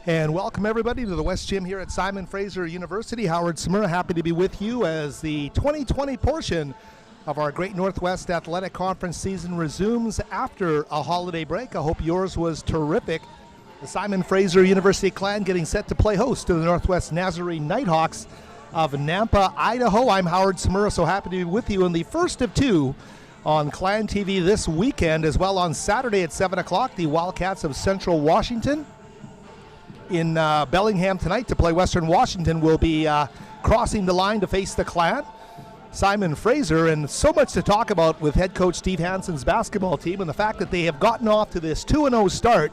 And welcome everybody to the West Gym here at Simon Fraser University. Howard Samura, happy to be with you as the 2020 portion of our Great Northwest Athletic Conference season resumes after a holiday break. I hope yours was terrific. The Simon Fraser University Clan getting set to play host to the Northwest Nazarene Nighthawks of Nampa, Idaho. I'm Howard Samura, so happy to be with you in the first of two on Clan TV this weekend. As well on Saturday at 7 o'clock, the Wildcats of Central Washington in Bellingham tonight to play Western Washington will be crossing the line to face the Clan. Simon Fraser, and so much to talk about with head coach Steve Hansen's basketball team, and the fact that they have gotten off to this 2-0 start,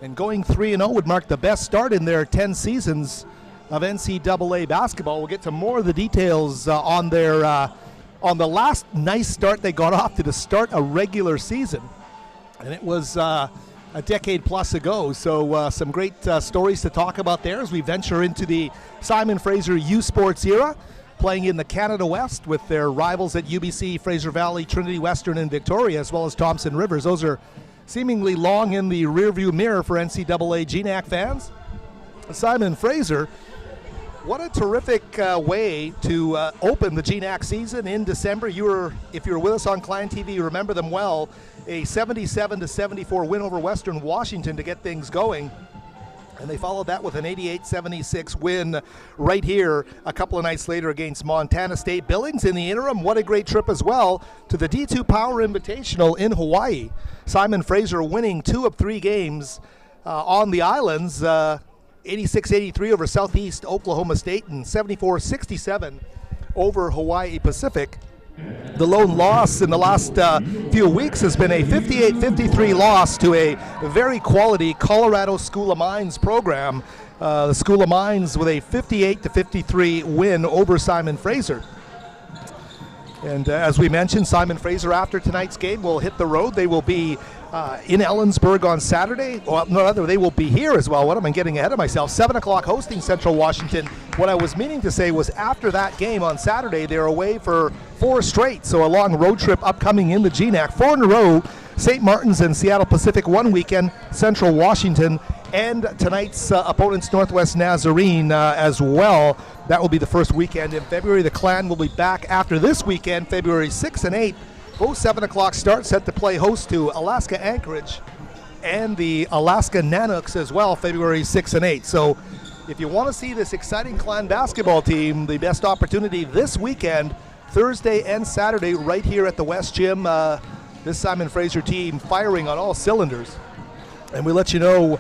and going 3-0 would mark the best start in their 10 seasons of NCAA basketball. We'll get to more of the details on their on the last nice start they got off to start a regular season, and it was a decade plus ago. So some great stories to talk about there as we venture into the Simon Fraser U Sports era, playing in the Canada West with their rivals at UBC, Fraser Valley, Trinity Western, and Victoria, as well as Thompson Rivers. Those are seemingly long in the rearview mirror for NCAA GNAC fans. Simon Fraser, what a terrific way to open the GNAC season in December. If you were with us on Clan TV, you remember them well. A 77-74 win over Western Washington to get things going. And they followed that with an 88-76 win right here a couple of nights later against Montana State. Billings in the interim, what a great trip as well to the D2 Power Invitational in Hawaii. Simon Fraser winning 2 of 3 games on the islands, 86-83 over Southeast Oklahoma State and 74-67 over Hawaii Pacific. The lone loss in the last few weeks has been a 58-53 loss to a very quality Colorado School of Mines program. The School of Mines with a 58-53 win over Simon Fraser. And as we mentioned, Simon Fraser after tonight's game will hit the road. They will be in Ellensburg on Saturday. Well, no, they will be here as well. What am I getting ahead of myself? 7 o'clock hosting Central Washington. What I was meaning to say was after that game on Saturday, they're away for 4 straight. So a long road trip upcoming in the GNAC. 4 in a row, St. Martin's and Seattle Pacific one weekend, Central Washington, and tonight's opponents, Northwest Nazarene as well. That will be the first weekend in February. The Clan will be back after this weekend, February 6th and 8th. Both 7 o'clock start, set to play host to Alaska Anchorage and the Alaska Nanooks as well, February 6th and 8th. So if you want to see this exciting Clan basketball team, the best opportunity this weekend, Thursday and Saturday, right here at the West Gym. This Simon Fraser team firing on all cylinders. And we let you know,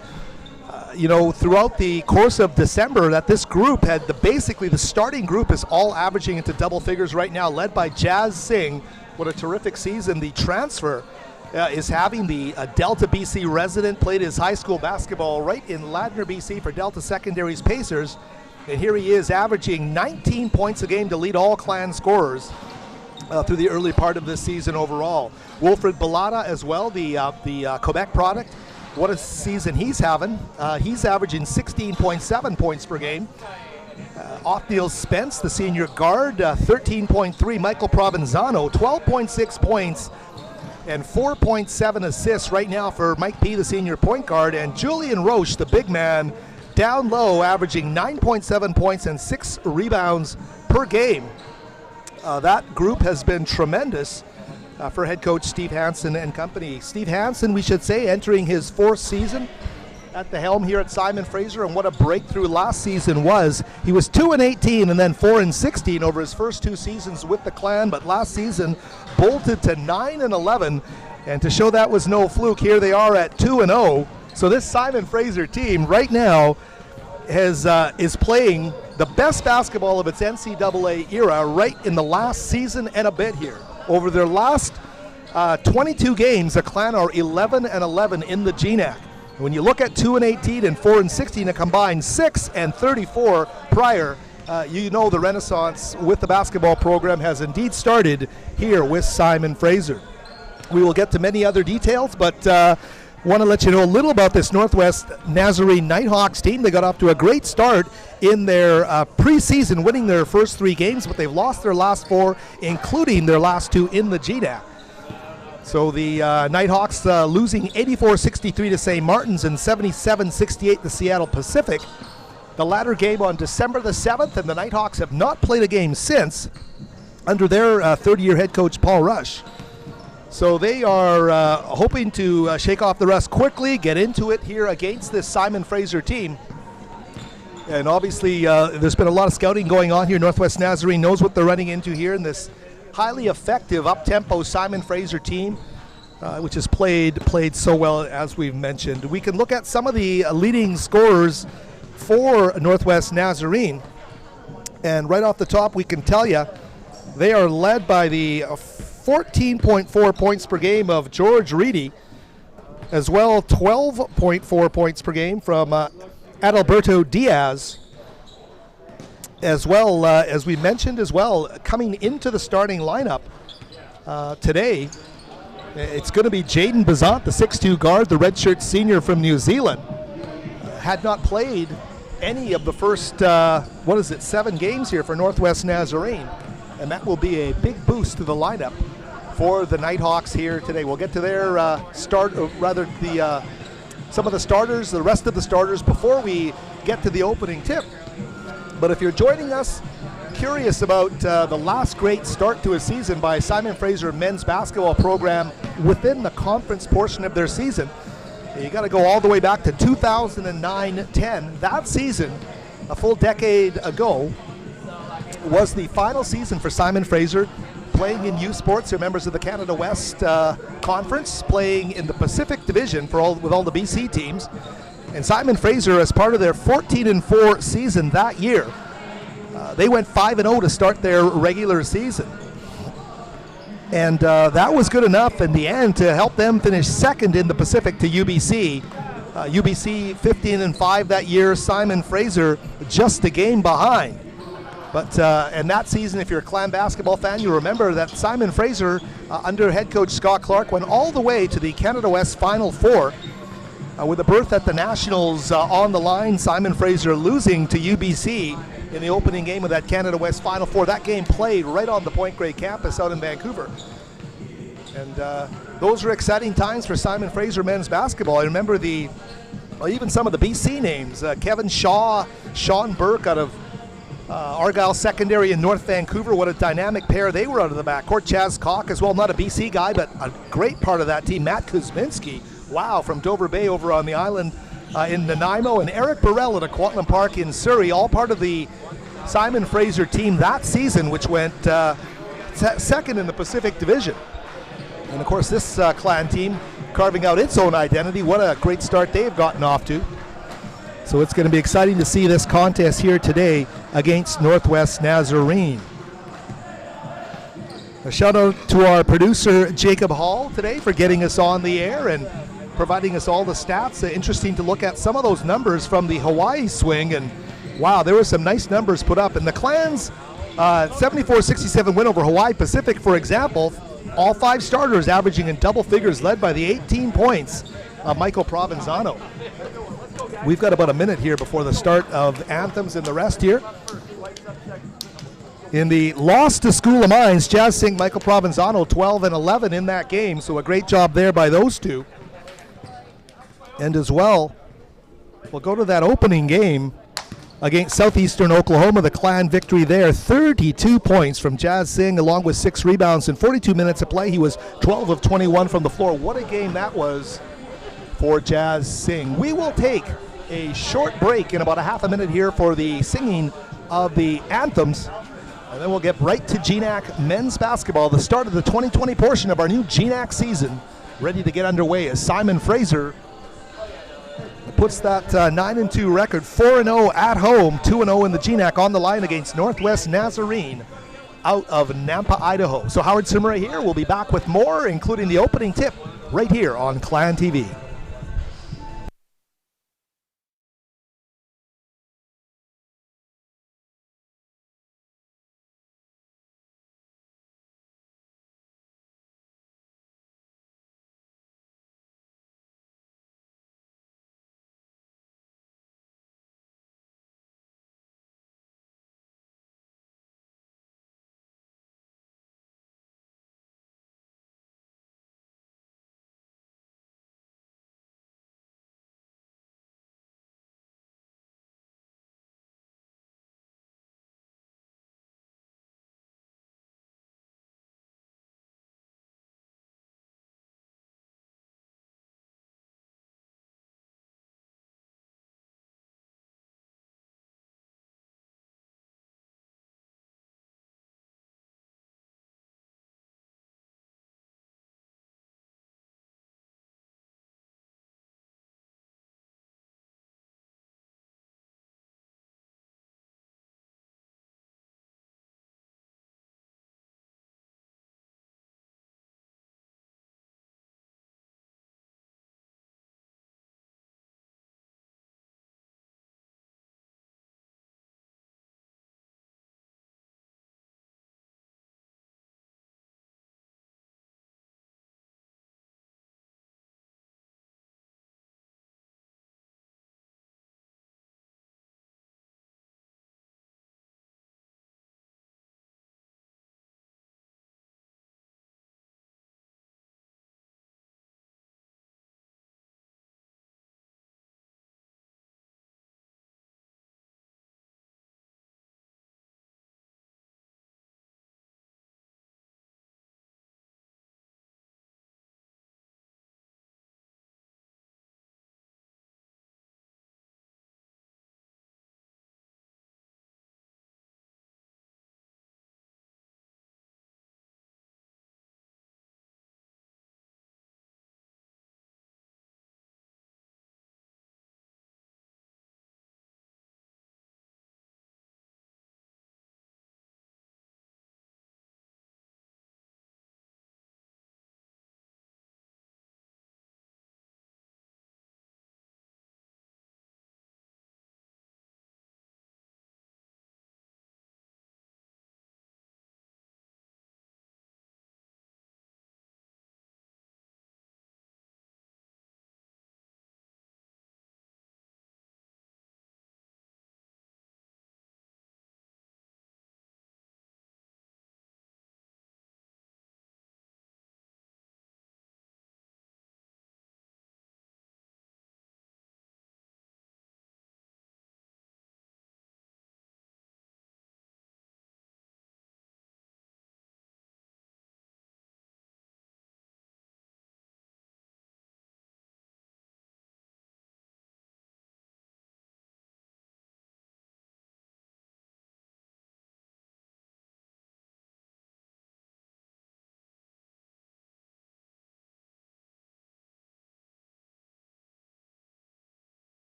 throughout the course of December that this group had basically the starting group is all averaging into double figures right now, led by Jazz Singh. What a terrific season. The transfer is having. The Delta BC resident, played his high school basketball right in Ladner, BC for Delta Secondaries Pacers. And here he is averaging 19 points a game to lead all Clan scorers through the early part of this season overall. Wilfred Bellotta as well, the Quebec product. What a season he's having. He's averaging 16.7 points per game. Othniel Spence, the senior guard, 13.3. Michael Provenzano, 12.6 points and 4.7 assists right now for Mike P., the senior point guard. And Julian Roche, the big man, down low, averaging 9.7 points and 6 rebounds per game. That group has been tremendous for head coach Steve Hansen and company. Steve Hansen, we should say, entering his 4th season at the helm here at Simon Fraser, and what a breakthrough last season was. He was 2-18 and then 4-16 over his first 2 seasons with the Clan, but last season bolted to 9-11, and to show that was no fluke, here they are at 2-0. So this Simon Fraser team right now is playing the best basketball of its NCAA era right in the last season and a bit here. Over their last 22 games, the Clan are 11-11 in the GNAC. When you look at 2-18 and 4-16, a combined 6-34 prior, the renaissance with the basketball program has indeed started here with Simon Fraser. We will get to many other details, but want to let you know a little about this Northwest Nazarene Nighthawks team. They got off to a great start in their preseason, winning their first 3 games, but they've lost their last 4, including their last 2 in the GNAC. So the Nighthawks losing 84-63 to St. Martin's and 77-68 to Seattle Pacific. The latter game on December the 7th, and the Nighthawks have not played a game since under their third-year head coach, Paul Rush. So they are hoping to shake off the rust quickly, get into it here against this Simon Fraser team. And obviously, there's been a lot of scouting going on here. Northwest Nazarene knows what they're running into here in this highly effective, up-tempo Simon Fraser team, which has played so well, as we've mentioned. We can look at some of the leading scorers for Northwest Nazarene. And right off the top, we can tell you, they are led by the 14.4 points per game of George Reedy, as well 12.4 points per game from Adalberto Diaz, as well as we mentioned as well, coming into the starting lineup today. It's going to be Jaden Bazant, the 6'2 guard, the redshirt senior from New Zealand. Had not played any of the first, 7 games here for Northwest Nazarene. And that will be a big boost to the lineup for the Nighthawks here today. We'll get to their some of the starters, the rest of the starters, before we get to the opening tip. But if you're joining us, curious about the last great start to a season by Simon Fraser men's basketball program within the conference portion of their season, you got to go all the way back to 2009-10. That season, a full decade ago, was the final season for Simon Fraser, playing in U Sports. They're members of the Canada West Conference, playing in the Pacific Division with all the BC teams. And Simon Fraser, as part of their 14-4 season that year, they went 5-0 to start their regular season. And that was good enough in the end to help them finish second in the Pacific to UBC. UBC 15-5 that year, Simon Fraser just a game behind. But in that season, if you're a Clan basketball fan, you remember that Simon Fraser, under head coach Scott Clark, went all the way to the Canada West Final Four. With a berth at the Nationals on the line, Simon Fraser losing to UBC in the opening game of that Canada West Final Four. That game played right on the Point Grey campus out in Vancouver. And those were exciting times for Simon Fraser men's basketball. I remember even some of the BC names, Kevin Shaw, Sean Burke out of Argyle Secondary in North Vancouver. What a dynamic pair they were out of the backcourt. Chaz Cock as well, not a BC guy, but a great part of that team. Matt Kuzminski, wow, from Dover Bay over on the island in Nanaimo, and Eric Burrell at Aquatland Park in Surrey, all part of the Simon Fraser team that season, which went second in the Pacific Division. And of course, this Clan team carving out its own identity. What a great start they've gotten off to. So it's going to be exciting to see this contest here today against Northwest Nazarene. A shout out to our producer Jacob Hall today for getting us on the air and providing us all the stats. Interesting to look at some of those numbers from the Hawaii swing, and wow, there were some nice numbers put up. And the Clans 74-67 win over Hawaii Pacific, for example, all 5 starters averaging in double figures, led by the 18 points of Michael Provenzano. We've got about a minute here before the start of anthems and the rest here. In the loss to School of Mines, Jazz Singh, Michael Provenzano 12 and 11 in that game, so a great job there by those two. And as well, we'll go to that opening game against Southeastern Oklahoma, the Clan victory there, 32 points from Jazz Singh, along with 6 rebounds in 42 minutes of play. He was 12 of 21 from the floor. What a game that was for Jazz Singh. We will take a short break in about a half a minute here for the singing of the anthems, and then we'll get right to GNAC men's basketball, the start of the 2020 portion of our new GNAC season, ready to get underway as Simon Fraser puts that 9-2 record, 4-0 at home, 2-0 in the GNAC on the line against Northwest Nazarene out of Nampa, Idaho. So Howard Simura here. We'll be back with more, including the opening tip, right here on Clan TV.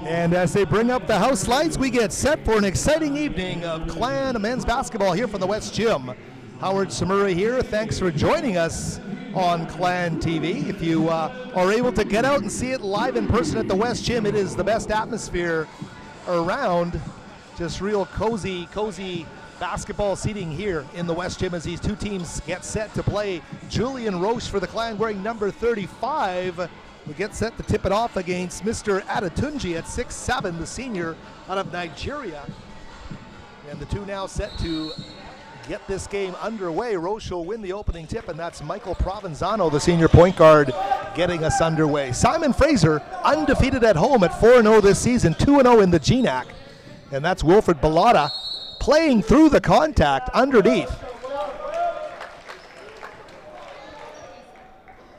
And as they bring up the house lights, we get set for an exciting evening of Clan men's basketball here from the West Gym. Howard Samura here. Thanks for joining us on Clan TV. If you are able to get out and see it live in person at the West Gym, it is the best atmosphere around. Just real cozy basketball seating here in the West Gym as these two teams get set to play. Julian Roche for the Clan wearing number 35. We get set to tip it off against Mr. Adetunji at 6'7", the senior out of Nigeria. And the two now set to get this game underway. Roche will win the opening tip, and that's Michael Provenzano, the senior point guard, getting us underway. Simon Fraser, undefeated at home at 4-0 this season, 2-0 in the GNAC. And that's Wilfred Bellotta playing through the contact underneath.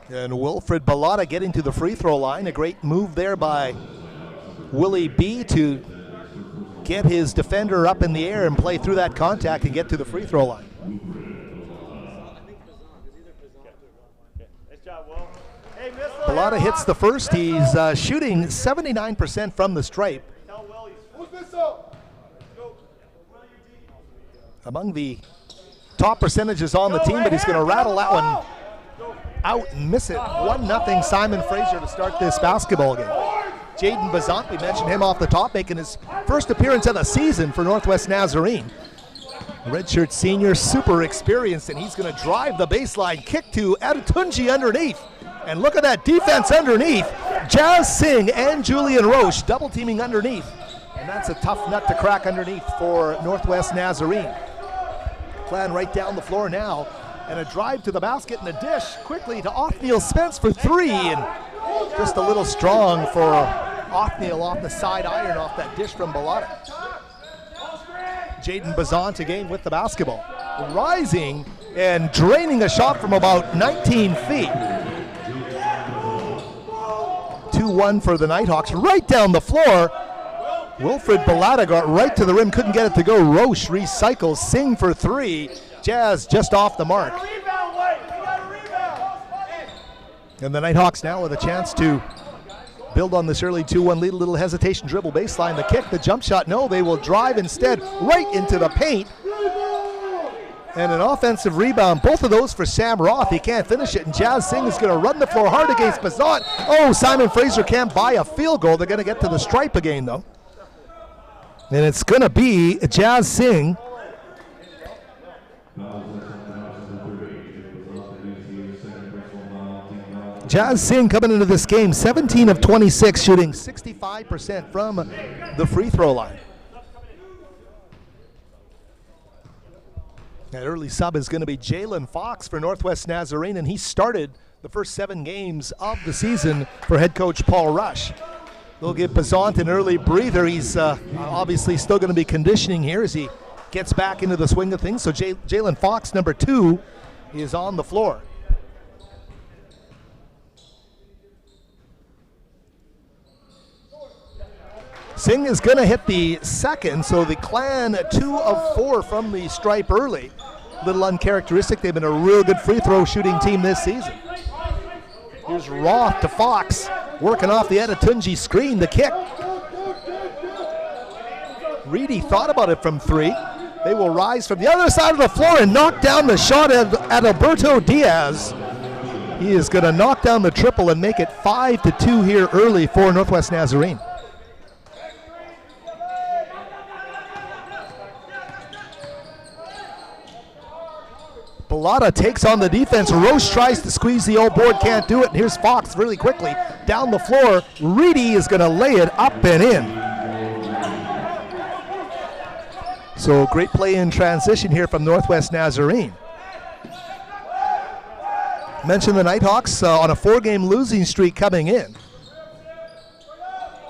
And Wilfred Bellotta getting to the free throw line. A great move there by Willie B to get his defender up in the air and play through that contact and get to the free throw line. Bellotta hits the first. He's shooting 79% from the stripe. Among the top percentages on the team, but he's going to rattle that one out and miss it. 1-0 Simon Fraser to start this basketball game. Jaden Bazant, we mentioned him off the top, making his first appearance of the season for Northwest Nazarene. Redshirt senior, super experienced, and he's going to drive the baseline, kick to Adetunji underneath. And look at that defense underneath. Jazz Singh and Julian Roche double teaming underneath. And that's a tough nut to crack underneath for Northwest Nazarene. Clan right down the floor now. And a drive to the basket and a dish quickly to Othniel Spence for three. And just a little strong for Othniel off the side iron off that dish from Bellotta. Jaden Bazant again with the basketball. Rising and draining a shot from about 19 feet. 2-1 for the Nighthawks right down the floor. Wilfred Bellotta got right to the rim, couldn't get it to go. Roche recycles, Singh for three. Jazz just off the mark. And the Nighthawks now with a chance to build on this early 2-1 lead. A little hesitation, dribble baseline, the kick, the jump shot. No, they will drive instead right into the paint. And an offensive rebound, both of those for Sam Roth. He can't finish it, and Jazz Singh is going to run the floor hard against Bazant. Oh, Simon Fraser can't buy a field goal. They're going to get to the stripe again, though. And it's going to be Jazz Singh. Jazz Singh coming into this game, 17 of 26, shooting 65% from the free throw line. That early sub is going to be Jalen Fox for Northwest Nazarene, and he started the first 7 games of the season for head coach Paul Rush. They'll give Bazant an early breather. He's obviously still going to be conditioning here as he gets back into the swing of things. So Jalen Fox, number 2, is on the floor. Singh is going to hit the second, so the Clan 2 of 4 from the stripe early. Little uncharacteristic. They've been a real good free throw shooting team this season. Here's Roth to Fox, working off the Adetunji screen. The kick Reedy thought about it from 3. They will rise from the other side of the floor and knock down the shot at Alberto Diaz. He is going to knock down the triple and make it 5-2 here early for Northwest Nazarene. Bellotta takes on the defense. Roche tries to squeeze the old board, can't do it. And here's Fox really quickly down the floor. Reedy is going to lay it up and in. So great play in transition here from Northwest Nazarene. Mentioned the Nighthawks on a 4-game losing streak coming in.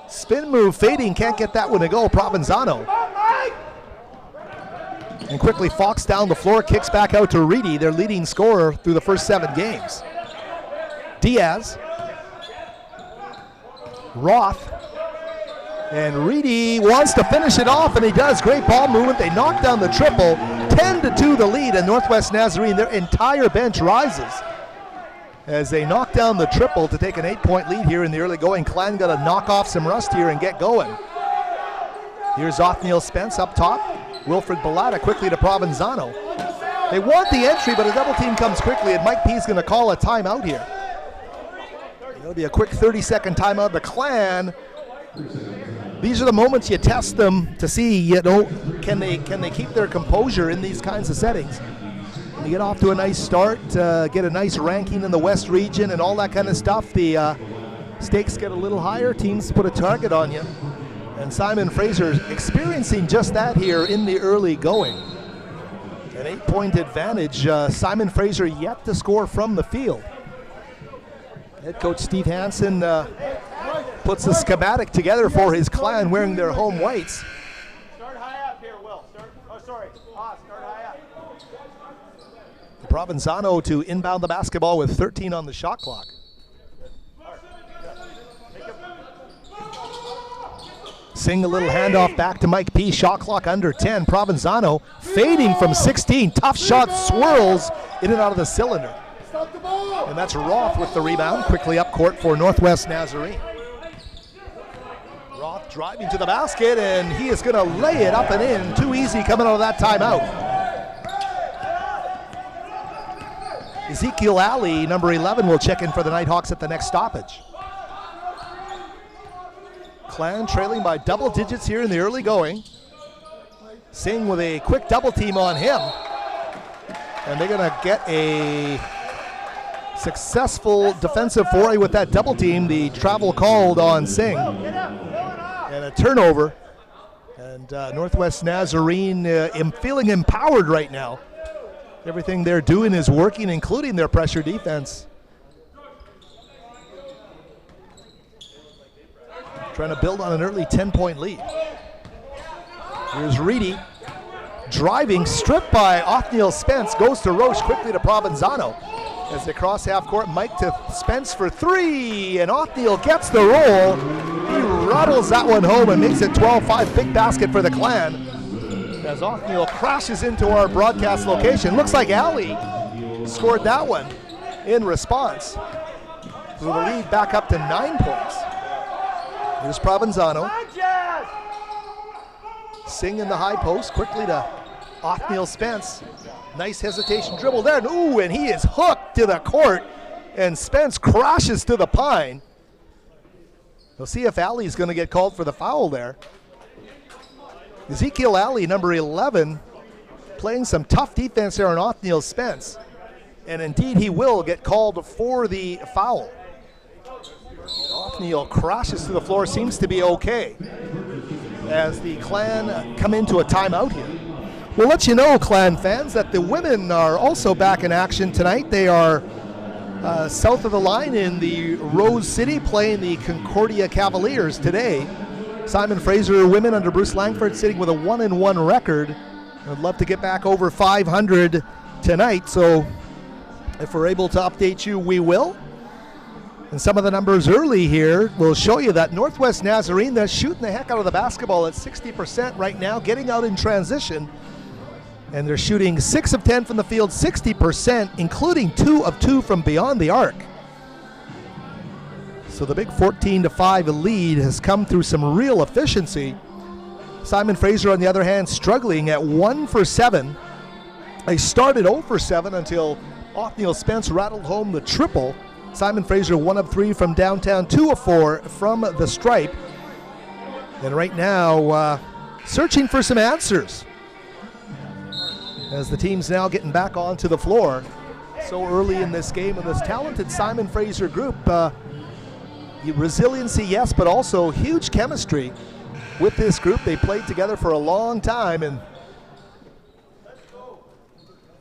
Spin move fading, can't get that one to go. Provenzano. And quickly Fox down the floor, kicks back out to Reedy, their leading scorer through the first 7 games. Diaz. Roth. And Reedy wants to finish it off, and he does. Great ball movement. They knock down the triple. 10-2 the lead, and Northwest Nazarene, their entire bench rises as they knock down the triple to take an 8-point lead here in the early going. Clan got to knock off some rust here and get going. Here's Othniel Spence up top. Wilfred Bellotta quickly to Provenzano. They want the entry, but a double team comes quickly, and Mike P is going to call a timeout here. It'll be a quick 30-second timeout. The Clan, these are the moments you test them to see, you know, can they keep their composure in these kinds of settings. When you get off to a nice start, get a nice ranking in the West region and all that kind of stuff, the stakes get a little higher, teams put a target on you. And Simon Fraser experiencing just that here in the early going. An 8-point advantage. Simon Fraser yet to score from the field. Head coach Steve Hansen puts the schematic together for his Clan wearing their home whites. Start high up here, Will. Start high up. Provenzano to inbound the basketball with 13 on the shot clock. Sing a little handoff back to Mike P. Shot clock under 10. Provenzano fading from 16. Tough shot swirls in and out of the cylinder. And that's Roth with the rebound. Quickly up court for Northwest Nazarene. Roth driving to the basket, and he is going to lay it up and in. Too easy coming out of that timeout. Ezekiel Alley, number 11, will check in for the Nighthawks at the next stoppage. Clan trailing by double digits here in the early going. Singh with a quick double team on him. And they're going to get a successful defensive foray with that double team. The travel called on Singh. And a turnover. And Northwest Nazarene feeling empowered right now. Everything they're doing is working, including their pressure defense. Trying to build on an early 10-point lead. Here's Reedy driving, stripped by Othniel Spence, goes to Roche, quickly to Provenzano. As they cross half court, Mike to Spence for 3, and Othniel gets the roll. He rattles that one home and makes it 12-5, big basket for the Clan. As Othniel crashes into our broadcast location. Looks like Alley scored that one in response. So the lead back up to 9 points. Here's Provenzano. Singh in the high post, quickly to Othniel Spence. Nice hesitation dribble there. Ooh, and he is hooked to the court. And Spence crashes to the pine. We'll see if Alley's going to get called for the foul there. Ezekiel Alley, number 11, playing some tough defense there on Othniel Spence. And indeed, he will get called for the foul. Othniel crashes to the floor, seems to be okay as the Clan come into a timeout here. We'll let you know, Clan fans, that the women are also back in action tonight. They are south of the line in the Rose City playing the Concordia Cavaliers today. Simon Fraser women under Bruce Langford sitting with a 1-1 record. I'd love to get back over 500 tonight, so if we're able to update you, we will. And some of the numbers early here will show you that Northwest Nazarene, they're shooting the heck out of the basketball at 60% right now, getting out in transition. And they're shooting 6 of 10 from the field, 60%, including 2 of 2 from beyond the arc. So the big 14-5 lead has come through some real efficiency. Simon Fraser, on the other hand, struggling at 1 for 7. They started 0 for 7 until Othniel Spence rattled home the triple. Simon Fraser 1 of 3 from downtown, 2 of 4 from the stripe. And right now, searching for some answers as the team's now getting back onto the floor so early in this game. And this talented Simon Fraser group, resiliency, yes, but also huge chemistry with this group. They played together for a long time, and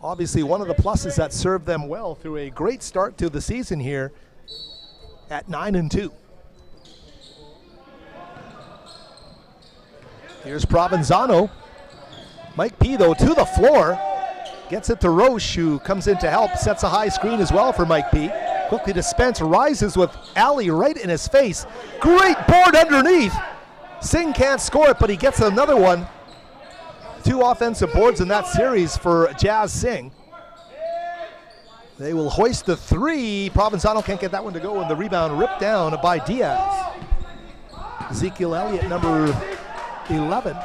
obviously one of the pluses that served them well through a great start to the season here at 9-2. Here's Provenzano. Mike P, though, to the floor. Gets it to Roche, who comes in to help. Sets a high screen as well for Mike P. Quickly to Spence, rises with Ali right in his face. Great board underneath. Singh can't score it, but he gets another one. 2 offensive boards in that series for Jazz Singh. They will hoist the 3. Provenzano can't get that one to go, and the rebound ripped down by Diaz. Ezekiel Elliott, number 11.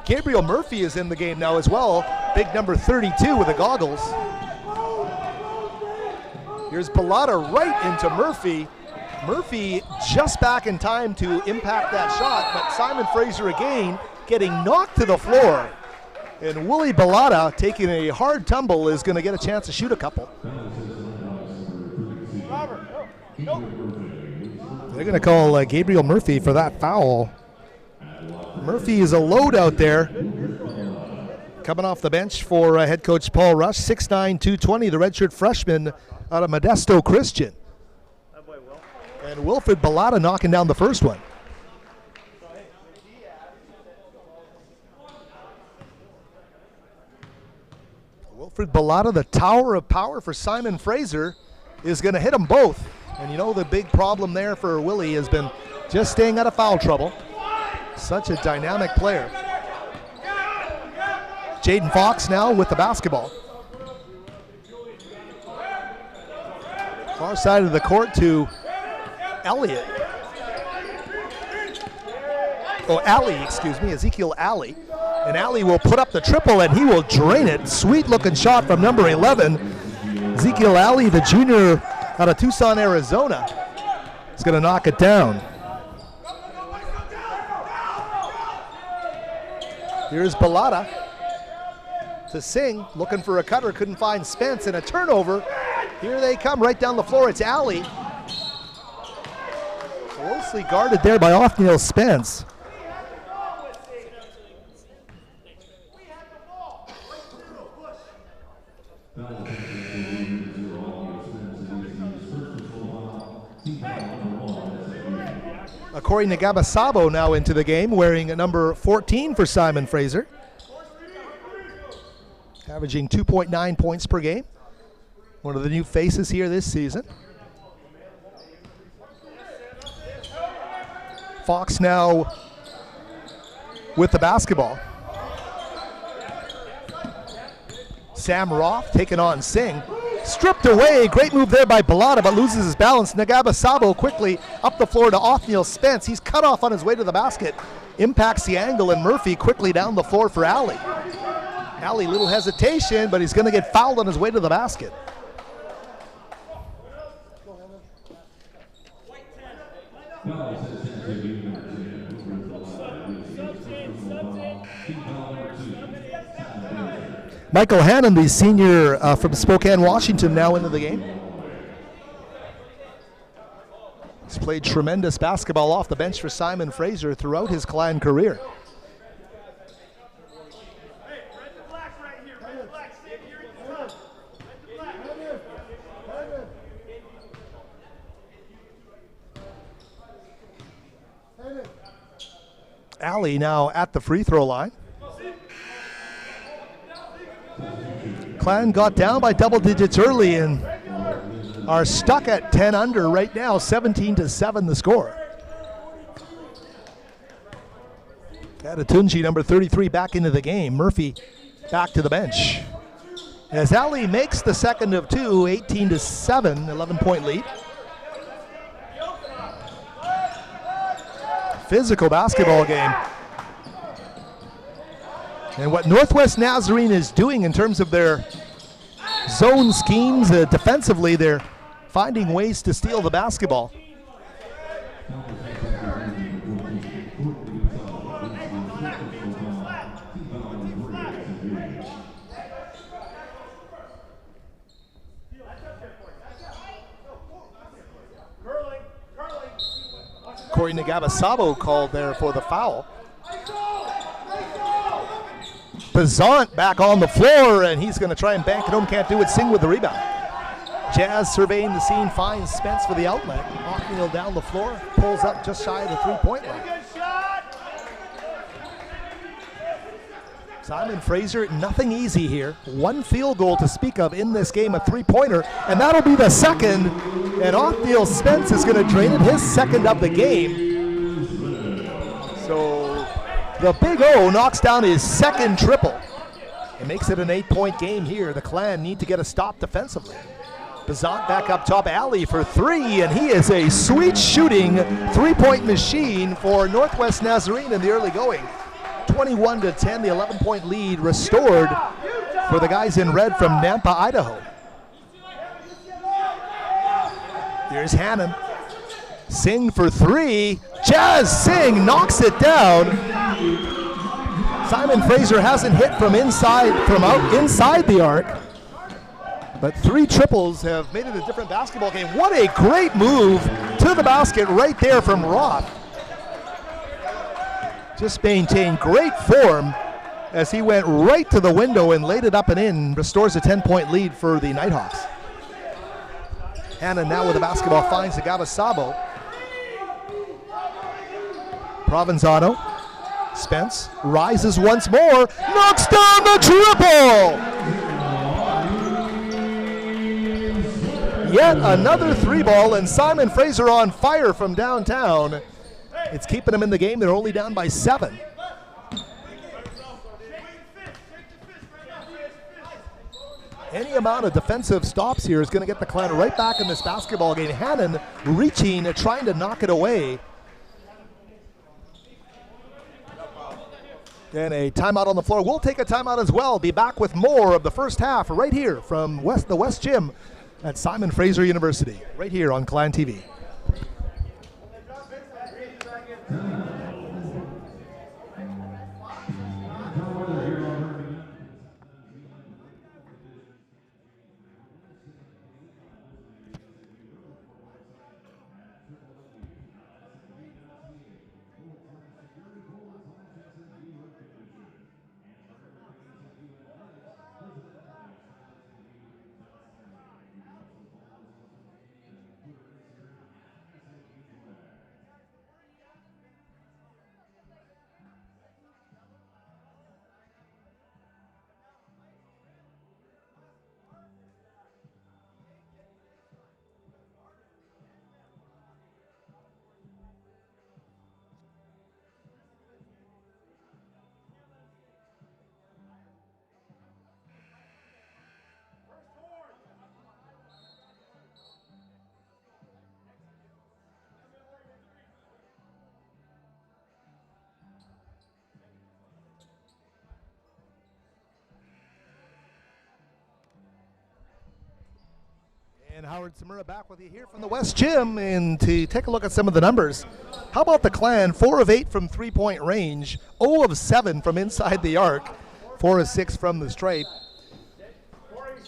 Gabriel Murphy is in the game now as well. Big number 32 with the goggles. Here's Bellotta right into Murphy. Murphy just back in time to impact that shot, but Simon Fraser again getting knocked to the floor. And Willie Bellotta, taking a hard tumble, is going to get a chance to shoot a couple. They're going to call Gabriel Murphy for that foul. Murphy is a load out there. Coming off the bench for head coach Paul Rush, 6'9", 220, the redshirt freshman out of Modesto Christian. And Wilfred Bellotta knocking down the first one. Wilfred Bellotta, the tower of power for Simon Fraser, is going to hit them both. And you know the big problem there for Willie has been just staying out of foul trouble. Such a dynamic player. Jaden Fox now with the basketball. Far side of the court to Elliott. Oh, Ali, excuse me, Ezekiel Ali. And Ali will put up the triple and he will drain it. Sweet looking shot from number 11. Ezekiel Ali, the junior out of Tucson, Arizona, is going to knock it down. Here's Bellotta to Singh, looking for a cutter, couldn't find Spence, and a turnover. Here they come right down the floor. It's Ali. Closely guarded there by Othniel Spence. Corey Nagabasabo now into the game, wearing a number 14 for Simon Fraser. Averaging 2.9 points per game. One of the new faces here this season. Fox now with the basketball. Sam Roth taking on Singh. Stripped away, great move there by Bellotta, but loses his balance. Nagabasabo quickly up the floor to Othniel Spence. He's cut off on his way to the basket. Impacts the angle, and Murphy quickly down the floor for Ali. Ali, little hesitation, but he's going to get fouled on his way to the basket. Michael Hannon, the senior from Spokane, Washington, now into the game. He's played tremendous basketball off the bench for Simon Fraser throughout his Clan career. Ali now at the free throw line. Clan got down by double digits early and are stuck at 10 under right now, 17-7 the score. Katatunji, number 33, back into the game. Murphy back to the bench. As Ali makes the second of two, 18-7, 11-point lead. physical basketball game. And what Northwest Nazarene is doing in terms of their zone schemes defensively, they're finding ways to steal the basketball. Corey Nagabasabo called there for the foul. Bazant back on the floor, and he's going to try and bank it home. Can't do it. Singh with the rebound. Jazz surveying the scene, finds Spence for the outlet. Ockneal down the floor, pulls up just shy of the three-point line. Simon Fraser, nothing easy here. One field goal to speak of in this game, a three-pointer, and that'll be the second. And Ockneal Spence is going to drain it, his second of the game. So the Big O knocks down his second triple. It makes it an 8-point game here. The Clan need to get a stop defensively. Bazant back up top, alley for three, and he is a sweet shooting three-point machine for Northwest Nazarene in the early going. 21-10, the 11-point lead restored for the guys in red from Nampa, Idaho. Here's Hannon. Singh for three. Jazz Singh knocks it down. Simon Fraser hasn't hit from out inside the arc. But three triples have made it a different basketball game. What a great move to the basket right there from Roth. Just maintained great form as he went right to the window and laid it up and in. Restores a 10-point lead for the Nighthawks. Hannon now with the basketball finds Nagabasabo. Provenzano. Spence rises once more, knocks down the triple! Yet another three ball, and Simon Fraser on fire from downtown. It's keeping them in the game. They're only down by 7. Any amount of defensive stops here is going to get the Clan right back in this basketball game. Hannon reaching, trying to knock it away. And a timeout on the floor. We'll take a timeout as well. Be back with more of the first half right here from the West Gym at Simon Fraser University, right here on Clan TV. And Howard Samura back with you here from the West Gym, and to take a look at some of the numbers. How about the Clan? 4 of 8 from three-point range, 0 of 7 from inside the arc, 4 of 6 from the stripe.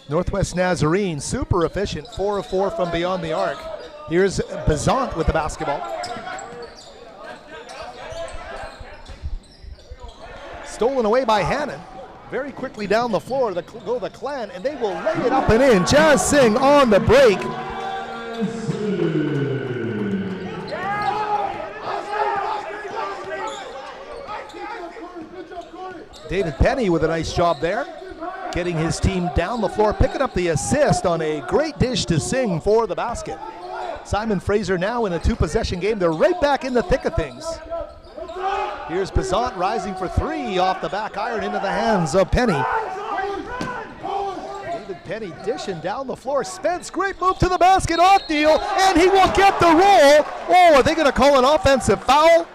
Northwest Nazarene, super efficient, 4 of 4 from beyond the arc. Here's Bazant with the basketball. Stolen away by Hannon. Very quickly down the floor, go the Clan, and they will lay it up and in. Jazz Singh on the break. David Penny with a nice job there, getting his team down the floor, picking up the assist on a great dish to Singh for the basket. Simon Fraser now in a 2-possession game. They're right back in the thick of things. Here's Bazant rising for 3 off the back iron into the hands of Penny. David Penny dishing down the floor. Spence, great move to the basket, Ockneal, and he will get the roll. Oh, are they going to call an offensive foul?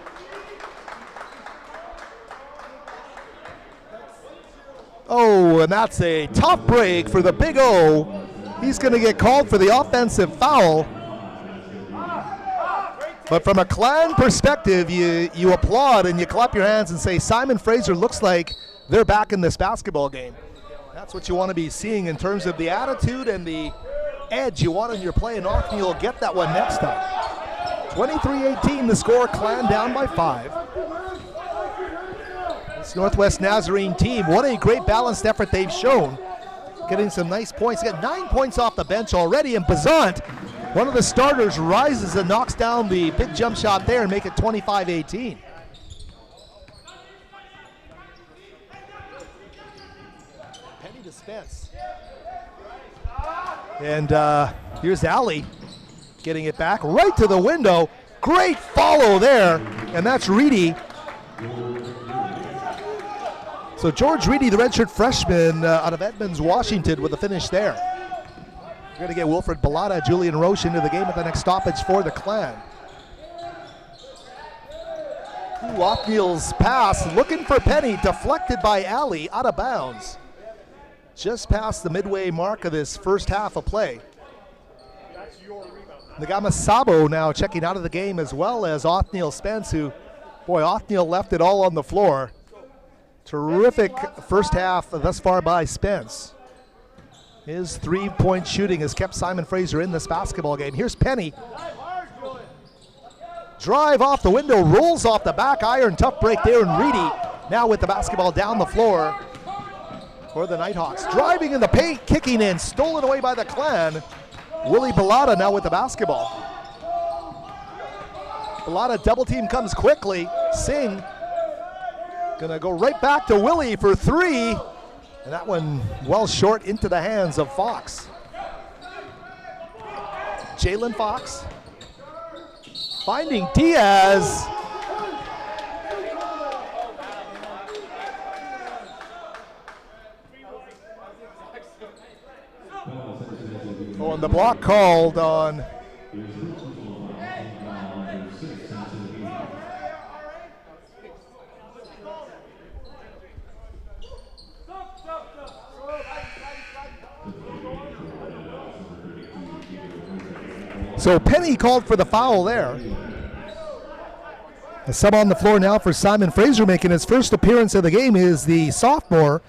Oh, and that's a tough break for the Big O. He's going to get called for the offensive foul. But from a Clan perspective, you applaud and you clap your hands and say, Simon Fraser looks like they're back in this basketball game. That's what you want to be seeing in terms of the attitude and the edge you want in your play, and often you'll get that one next time. 23-18 the score, Clan down by 5. This Northwest Nazarene team, what a great balanced effort they've shown. Getting some nice points. They got 9 points off the bench already, and Bazant, one of the starters, rises and knocks down the big jump shot there and make it 25-18. Penny to Spence. And here's Alley getting it back right to the window. Great follow there, and that's Reedy. So George Reedy, the redshirt freshman out of Edmonds, Washington, with a finish there. We're going to get Wilfred Bellata, Julian Roche into the game at the next stoppage for the Clan. Othniel's pass, looking for Penny, deflected by Alley, out of bounds. Just past the midway mark of this first half of play. Nagama Sabo now checking out of the game, as well as Othniel Spence, who, boy, Othniel left it all on the floor. Terrific first half thus far by Spence. His three-point shooting has kept Simon Fraser in this basketball game. Here's Penny. Drive off the window, rolls off the back iron, tough break there, and Reedy now with the basketball down the floor for the Nighthawks. Driving in the paint, kicking in, stolen away by the Clan. Willie Bellata now with the basketball. Bellata double team comes quickly. Singh gonna go right back to Willie for three. And that one well short into the hands of Fox. Jalen Fox finding Diaz. Oh, and the block called on so Penny called for the foul there. A sub on the floor now for Simon Fraser, making his first appearance of the game is the sophomore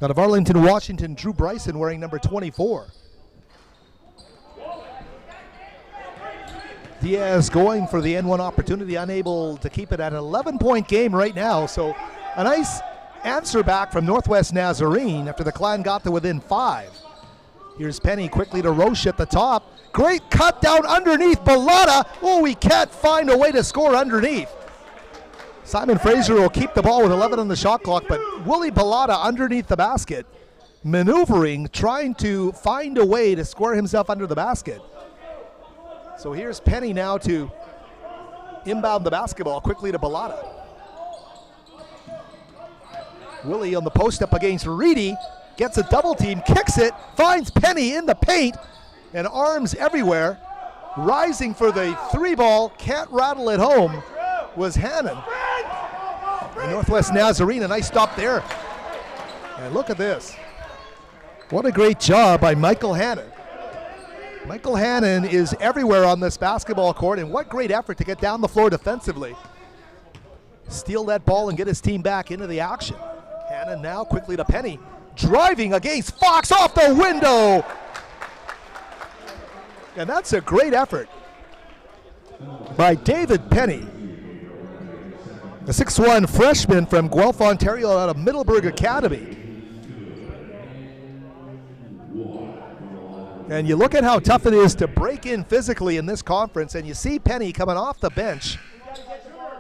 out of Arlington, Washington, Drew Bryson, wearing number 24. Diaz going for the N1 opportunity, unable to keep it at an 11-point game right now. So a nice answer back from Northwest Nazarene after the Clan got to within 5. Here's Penny quickly to Roche at the top. Great cut down underneath Bellata. Oh, we can't find a way to score underneath. Simon Fraser will keep the ball with 11 on the shot clock, but Willie Bellata underneath the basket, maneuvering, trying to find a way to square himself under the basket. So here's Penny now to inbound the basketball quickly to Bellata. Willie on the post up against Reedy, gets a double team, kicks it, finds Penny in the paint, and arms everywhere. Rising for the three ball, can't rattle it home, was Hannon. And Northwest Nazarene, a nice stop there. And look at this. What a great job by Michael Hannon. Michael Hannon is everywhere on this basketball court, and what great effort to get down the floor defensively. Steal that ball and get his team back into the action. Hannon now quickly to Penny. Driving against Fox off the window. And that's a great effort by David Penny, a 6'1" freshman from Guelph, Ontario, out of Middleburg Academy. And you look at how tough it is to break in physically in this conference, and you see Penny coming off the bench.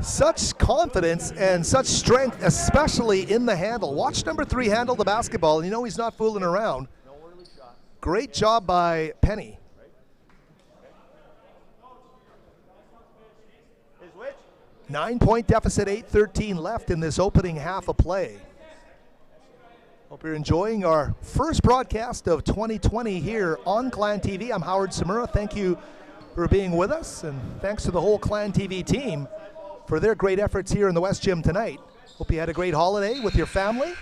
Such confidence and such strength, especially in the handle. Watch number 3 handle the basketball, and you know he's not fooling around. Great job by Penny. 9-point deficit, 8:13 left in this opening half of play. Hope you're enjoying our first broadcast of 2020 here on Clan TV. I'm Howard Samura. Thank you for being with us, and thanks to the whole Clan TV team for their great efforts here in the West Gym tonight. Hope you had a great holiday with your family.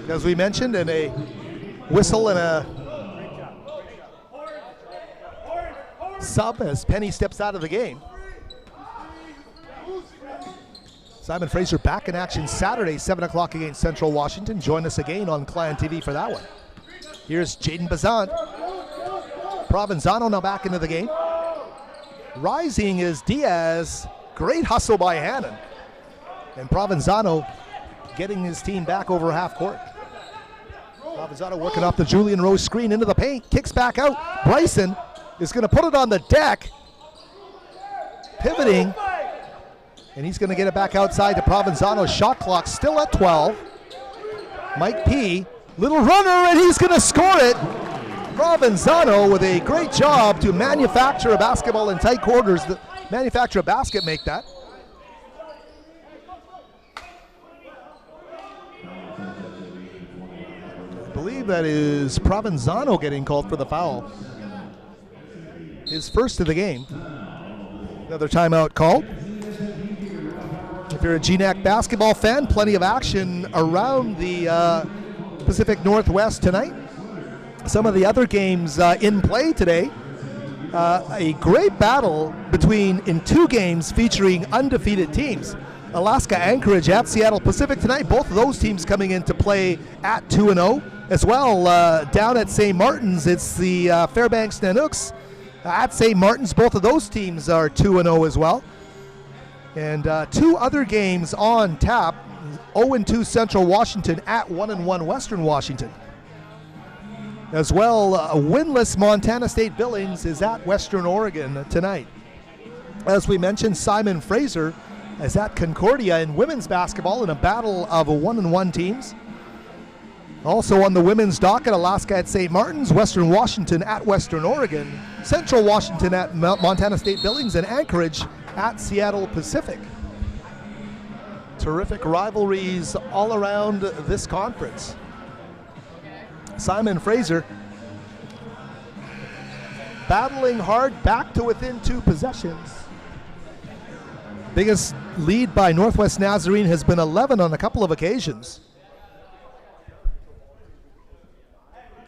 as we mentioned, and a whistle and a sub as Penny steps out of the game. Simon Fraser back in action Saturday, 7 o'clock against Central Washington. Join us again on Clan TV for that one. Here's Jaden Bazant. Provenzano now back into the game. Rising is Diaz. Great hustle by Hannon. And Provenzano getting his team back over half court. Provenzano working off the Julian Rose screen into the paint. Kicks back out. Bryson is going to put it on the deck. Pivoting. And he's going to get it back outside to Provenzano. Shot clock still at 12. Mike P. Little runner, and he's going to score it. Provenzano with a great job to manufacture a basketball in tight quarters. Manufacture a basket, make that. I believe that is Provenzano getting called for the foul. His first of the game. Another timeout called. If you're a GNAC basketball fan, plenty of action around the Pacific Northwest tonight. Some of the other games in play today. A great battle in 2 games featuring undefeated teams. Alaska Anchorage at Seattle Pacific tonight. Both of those teams coming into play at 2-0. As well, down at St. Martin's, it's the Fairbanks Nanooks at St. Martin's. Both of those teams are 2-0 as well. And 2 other games on tap. 0-2 Central Washington at 1-1 Western Washington. As well, winless Montana State Billings is at Western Oregon tonight. As we mentioned, Simon Fraser is at Concordia in women's basketball in a battle of 1-1 teams. Also on the women's docket, Alaska at St. Martin's, Western Washington at Western Oregon, Central Washington at Montana State Billings, and Anchorage at Seattle Pacific. Terrific rivalries all around this conference. Simon Fraser battling hard back to within 2 possessions. Biggest lead by Northwest Nazarene has been 11 on a couple of occasions.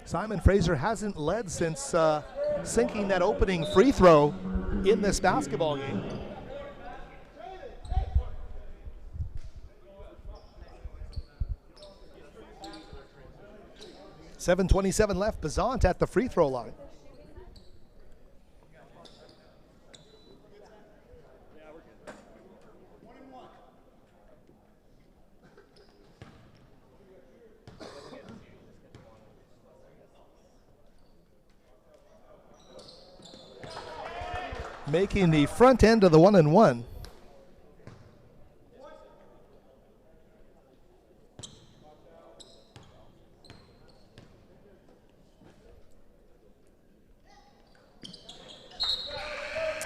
Simon Fraser hasn't led since sinking that opening free throw in this basketball game. .7:27 left. Bazant at the free throw line. Making the front end of the 1-1.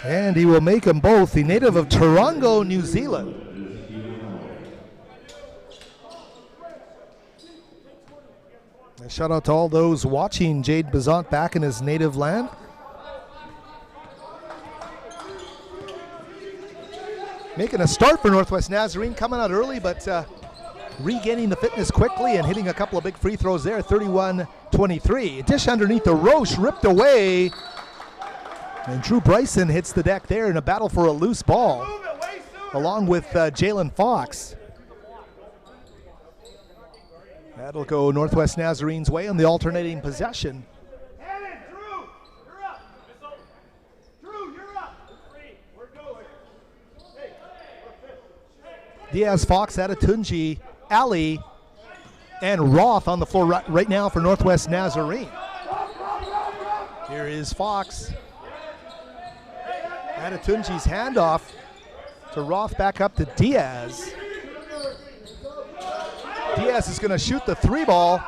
And he will make them both. The native of Tarongo, New Zealand. A shout out to all those watching Jade Bazant back in his native land. Making a start for Northwest Nazarene, coming out early, but regaining the fitness quickly and hitting a couple of big free throws there, 31-23. Dish underneath the Roche, ripped away. And Drew Bryson hits the deck there in a battle for a loose ball, along with Jalen Fox. That'll go Northwest Nazarene's way on the alternating possession. Diaz, Fox, Adetunji, Ali, and Roth on the floor right now for Northwest Nazarene. Here is Fox. Adetunji's handoff to Roth, back up to Diaz. Diaz is going to shoot the 3 ball.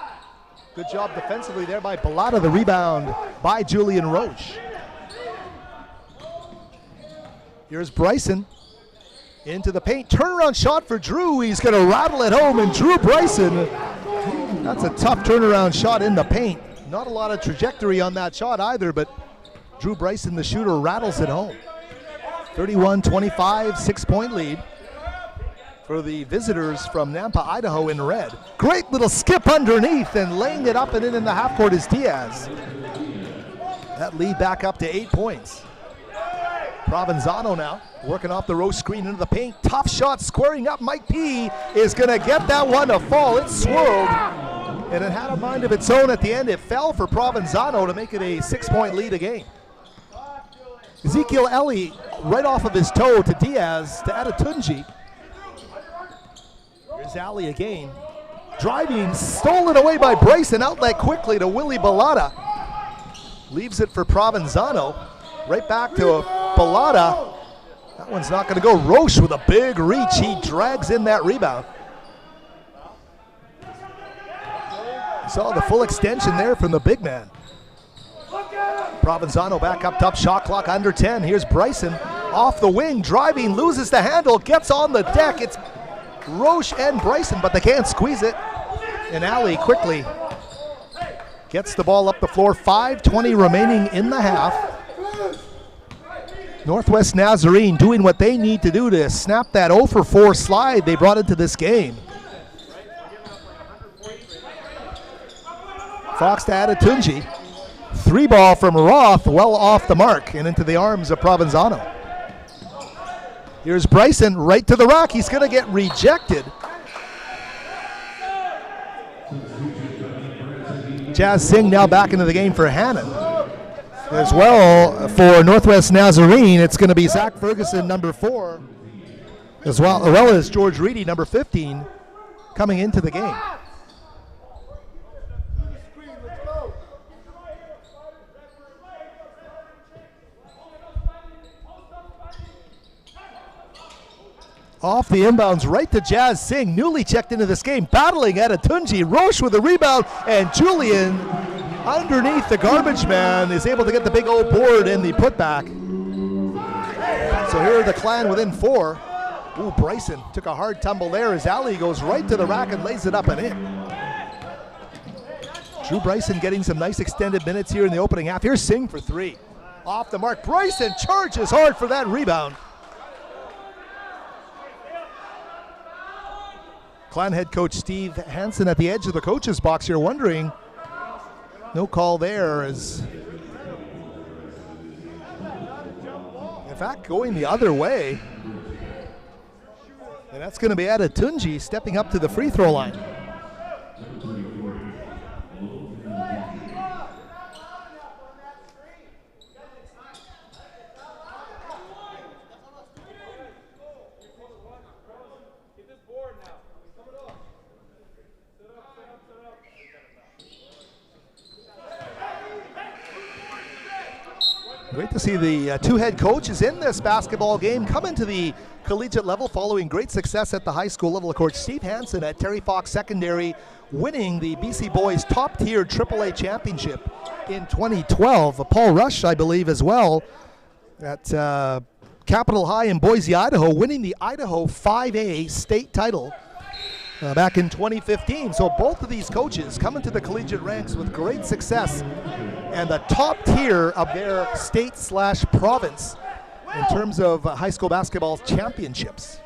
Good job defensively there by Bellotta. The rebound by Julian Roche. Here's Bryson. Into the paint, turnaround shot for Drew. He's going to rattle it home, and Drew Bryson, that's a tough turnaround shot in the paint. Not a lot of trajectory on that shot either, but Drew Bryson, the shooter, rattles it home. 31-25, 6-point lead for for the visitors from Nampa, Idaho in red. Great little skip underneath, and laying it up and in the half court is Diaz. That lead back up to 8 points. Provenzano now working off the Roche screen into the paint. Tough shot squaring up. Mike P is going to get that one to fall. It swirled, and it had a mind of its own at the end. It fell for Provenzano to make it a 6-point lead again. Ezekiel Ellie right off of his toe to Diaz to Adetunji. Here's Alley again. Driving, stolen away by Bryson. Outlet quickly to Willie Bellata. Leaves it for Provenzano. Right back to Bellata. That one's not going to go. Roche with a big reach. He drags in that rebound. Saw the full extension there from the big man. Provenzano back up top, shot clock under 10. Here's Bryson off the wing, driving, loses the handle, gets on the deck. It's Roche and Bryson, but they can't squeeze it. And Alley quickly gets the ball up the floor. 5:20 remaining in the half. Northwest Nazarene doing what they need to do to snap that 0 for 4 slide they brought into this game. Fox to Adetunji. 3-ball from Roth, well off the mark and into the arms of Provenzano. Here's Bryson right to the rack. He's going to get rejected. Jazz Singh now back into the game for Hannon. As well for Northwest Nazarene, it's going to be Zach Ferguson, number 4, as well as George Reedy, number 15, coming into the game. Off the inbounds, right to Jazz Singh, newly checked into this game, battling Adetunji. Roche with a rebound, and Julian underneath the garbage man is able to get the big old board and the putback. So here are the Clan within 4. Ooh, Bryson took a hard tumble there as Alley goes right to the rack and lays it up and in. Drew Bryson getting some nice extended minutes here in the opening half. Here's Singh for 3. Off the mark, Bryson charges hard for that rebound. Clan head coach Steve Hansen at the edge of the coach's box here wondering, no call there, as in fact going the other way. And that's going to be Adetunji stepping up to the free throw line. Great to see the 2 head coaches in this basketball game come into the collegiate level following great success at the high school level. Of course, Steve Hansen at Terry Fox Secondary winning the BC Boys top-tier AAA championship in 2012. Paul Rush, I believe, as well at Capitol High in Boise, Idaho, winning the Idaho 5A state title back in 2015. So both of these coaches come into the collegiate ranks with great success and the top tier of their state/province in terms of high school basketball championships.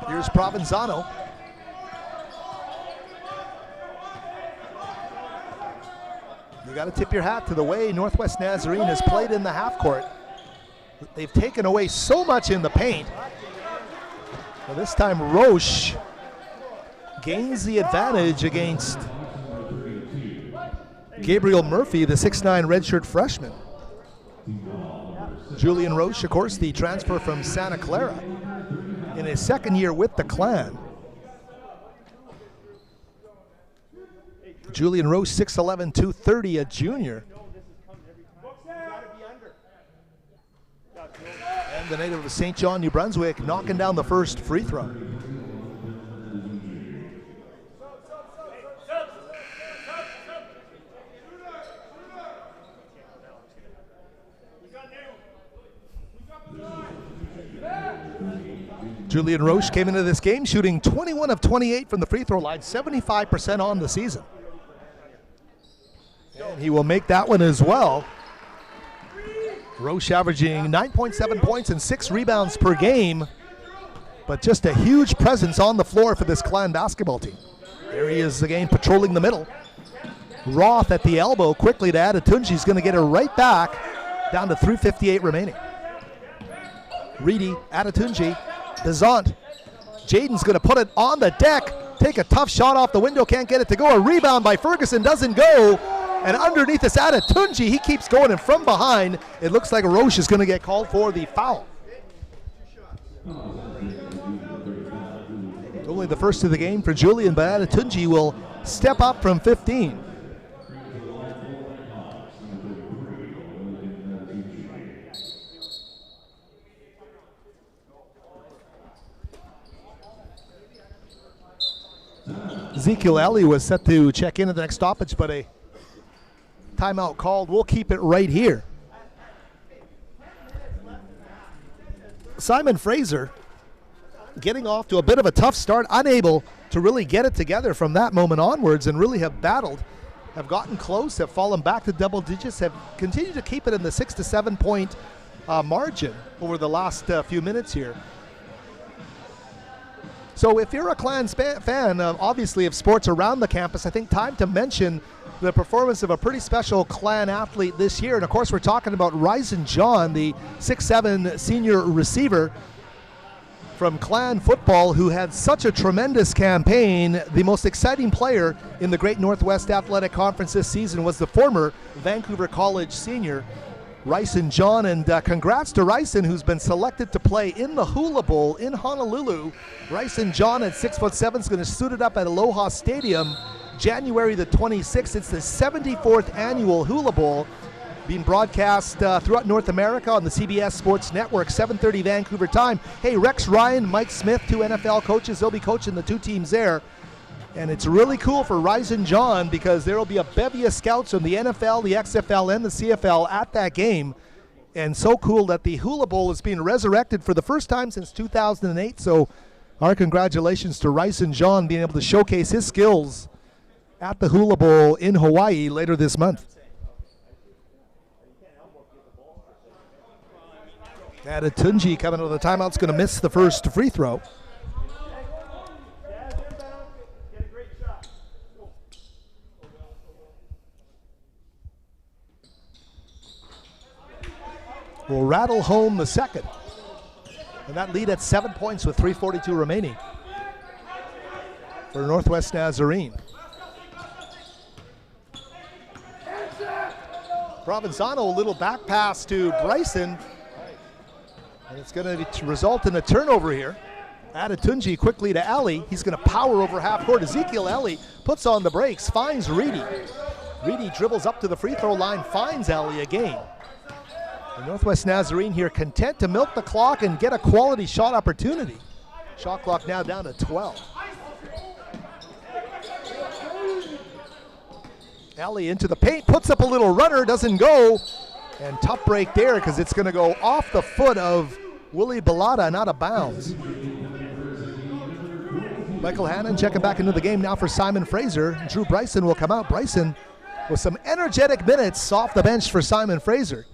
Here's Provenzano. You got to tip your hat to the way Northwest Nazarene has played in the half court. They've taken away so much in the paint. Well, this time Roche gains the advantage against Gabriel Murphy, the 6'9" redshirt freshman. Julian Roche, of course, the transfer from Santa Clara in his second year with the Clan. Julian Roche, 6'11", 230, a junior. And the native of St. John, New Brunswick, knocking down the first free throw. Julian Roche came into this game shooting 21 of 28 from the free throw line, 75% on the season. And he will make that one as well. Roche averaging 9.7 points and 6 rebounds per game but just a huge presence on the floor for this Clan basketball team. There he is again, patrolling the middle. Roth at the elbow, quickly to Adetunji. He's going to get her right back, down to 3:58 remaining. Reedy, Adetunji, Desant. Jaden's going to put it on the deck, take a tough shot off the window, can't get it to go. A rebound by Ferguson, doesn't go. And underneath this Adetunji, he keeps going, and from behind, it looks like Roche is going to get called for the foul. Only the first of the game for Julian, but Adetunji will step up from 15. Ezekiel Ellie was set to check in at the next stoppage, but a timeout called. We'll keep it right here. Simon Fraser getting off to a bit of a tough start, unable to really get it together from that moment onwards, and really have battled, have gotten close, have fallen back to double digits, have continued to keep it in the 6 to 7 point margin over the last few minutes here. So if you're a Clan fan, obviously, of sports around the campus, I think time to mention the performance of a pretty special Clan athlete this year. And of course, we're talking about Ryzen John, the 6'7" senior receiver from Clan football, who had such a tremendous campaign. The most exciting player in the Great Northwest Athletic Conference this season was the former Vancouver College senior, Ryson John, and congrats to Ryson, who's been selected to play in the Hula Bowl in Honolulu. Ryson John at 6'7" is going to suit it up at Aloha Stadium January the 26th. It's the 74th annual Hula Bowl, being broadcast throughout North America on the CBS Sports Network, 7:30 Vancouver time. Hey, Rex Ryan, Mike Smith, two NFL coaches, they'll be coaching the two teams there. And it's really cool for Ryzen John because there will be a bevy of scouts from the NFL, the XFL, and the CFL at that game. And so cool that the Hula Bowl is being resurrected for the first time since 2008. So our congratulations to Ryzen John being able to showcase his skills at the Hula Bowl in Hawaii later this month. Adetunji coming out of the timeout is going to miss the first free throw. Will rattle home the second. And that lead at 7 points with 3:42 remaining for Northwest Nazarene. Provenzano, a little back pass to Bryson. And it's going to result in a turnover here. Adetunji quickly to Ellie. He's going to power over half court. Ezekiel Ellie puts on the brakes, finds Reedy. Reedy dribbles up to the free throw line, finds Ellie again. And Northwest Nazarene here content to milk the clock and get a quality shot opportunity. Shot clock now down to 12. Ellie into the paint, puts up a little runner, doesn't go. And tough break there because it's going to go off the foot of Willie Bellotta and out of bounds. Michael Hannon checking back into the game now for Simon Fraser. Drew Bryson will come out. Bryson with some energetic minutes off the bench for Simon Fraser.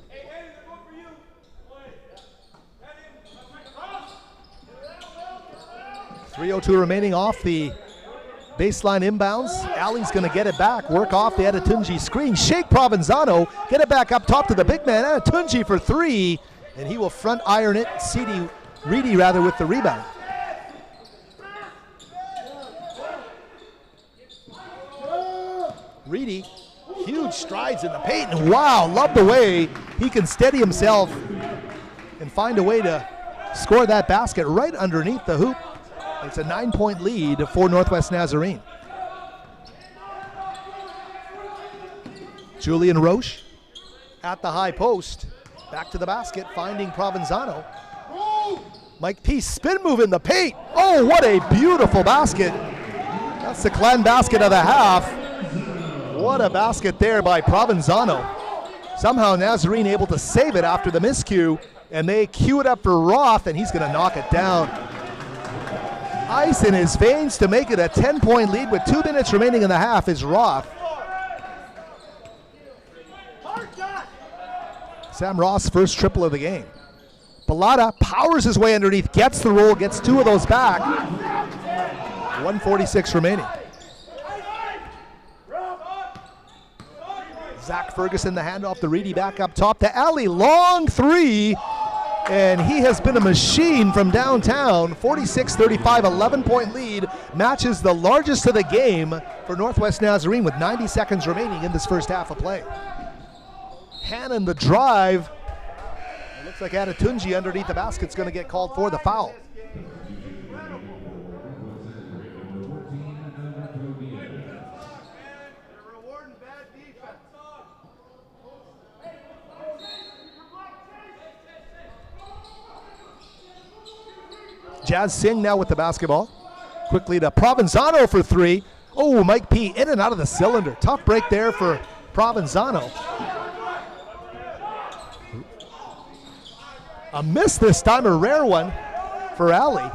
.302 remaining off the baseline inbounds. Alley's going to get it back, work off the Adetunji screen. Shake Provenzano, get it back up top to the big man. Adetunji for three, and he will front iron it. Reedy with the rebound. Reedy, huge strides in the paint, and wow, love the way he can steady himself and find a way to score that basket right underneath the hoop. It's a 9-point lead for Northwest Nazarene. Julian Roche at the high post. Back to the basket, finding Provenzano. Mike Peace, spin move in the paint. Oh, what a beautiful basket. That's the Clan basket of the half. What a basket there by Provenzano. Somehow Nazarene able to save it after the miscue, and they cue it up for Roth, and he's going to knock it down. Ice in his veins to make it a 10-point lead with 2 minutes remaining in the half is Roth. Sam Ross' first triple of the game. Balata powers his way underneath, gets the roll, gets 2 of those back. 1:46 remaining. Zach Ferguson, the handoff to Reedy back up top to Alley. Long 3, and he has been a machine from downtown. 46-35, 11-point lead. Matches the largest of the game for Northwest Nazarene with 90 seconds remaining in this first half of play. Hannon the drive. It looks like Adatunji underneath the basket's going to get called for the foul. Jazz Singh now with the basketball. Quickly to Provenzano for 3. Oh, Mike P. in and out of the cylinder. Tough break there for Provenzano. A miss this time, a rare one for Alley.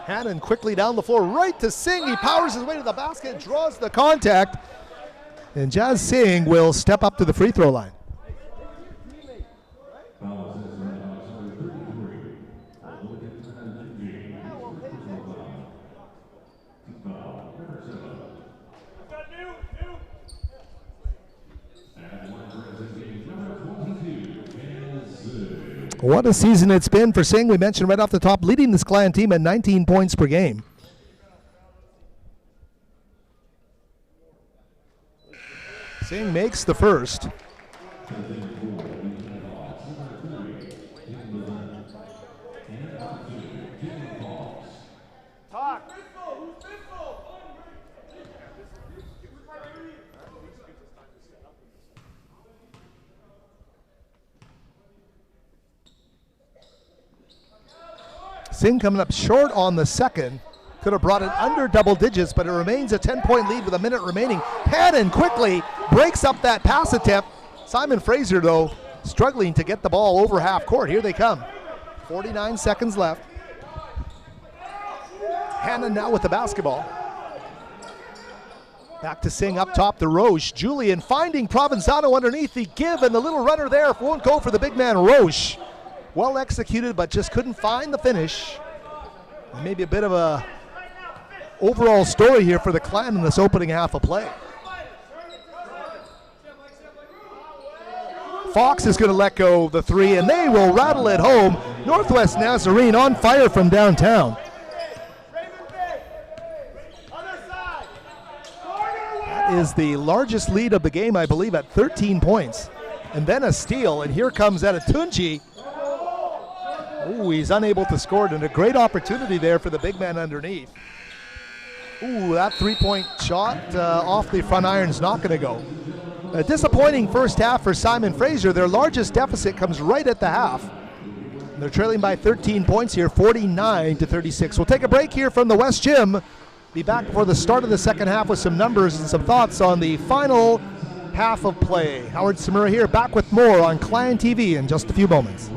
Hannon quickly down the floor, right to Singh. He powers his way to the basket, draws the contact, and Jazz Singh will step up to the free throw line. What a season it's been for Singh. We mentioned right off the top, leading this Clan team at 19 points per game. Singh makes the first. Singh coming up short on the second. Could have brought it under double digits, but it remains a 10-point lead with a minute remaining. Hannon quickly breaks up that pass attempt. Simon Fraser, though, struggling to get the ball over half court. Here they come. 49 seconds left. Hannon now with the basketball. Back to Singh up top to Roche. Julian finding Provenzano underneath. The give and the little runner there won't go for the big man Roche. Well executed, but just couldn't find the finish. And maybe a bit of a overall story here for the Clan in this opening half of play. Fox is going to let go the 3, and they will rattle it home. Northwest Nazarene on fire from downtown. That is the largest lead of the game, I believe, at 13 points. And then a steal, and here comes Adatunji. Ooh, he's unable to score, and a great opportunity there for the big man underneath. Ooh, that three-point shot off the front iron is not going to go. A disappointing first half for Simon Fraser. Their largest deficit comes right at the half. They're trailing by 13 points here, 49-36. We'll take a break here from the West Gym. Be back before the start of the second half with some numbers and some thoughts on the final half of play. Howard Samura here, back with more on Clan TV in just a few moments.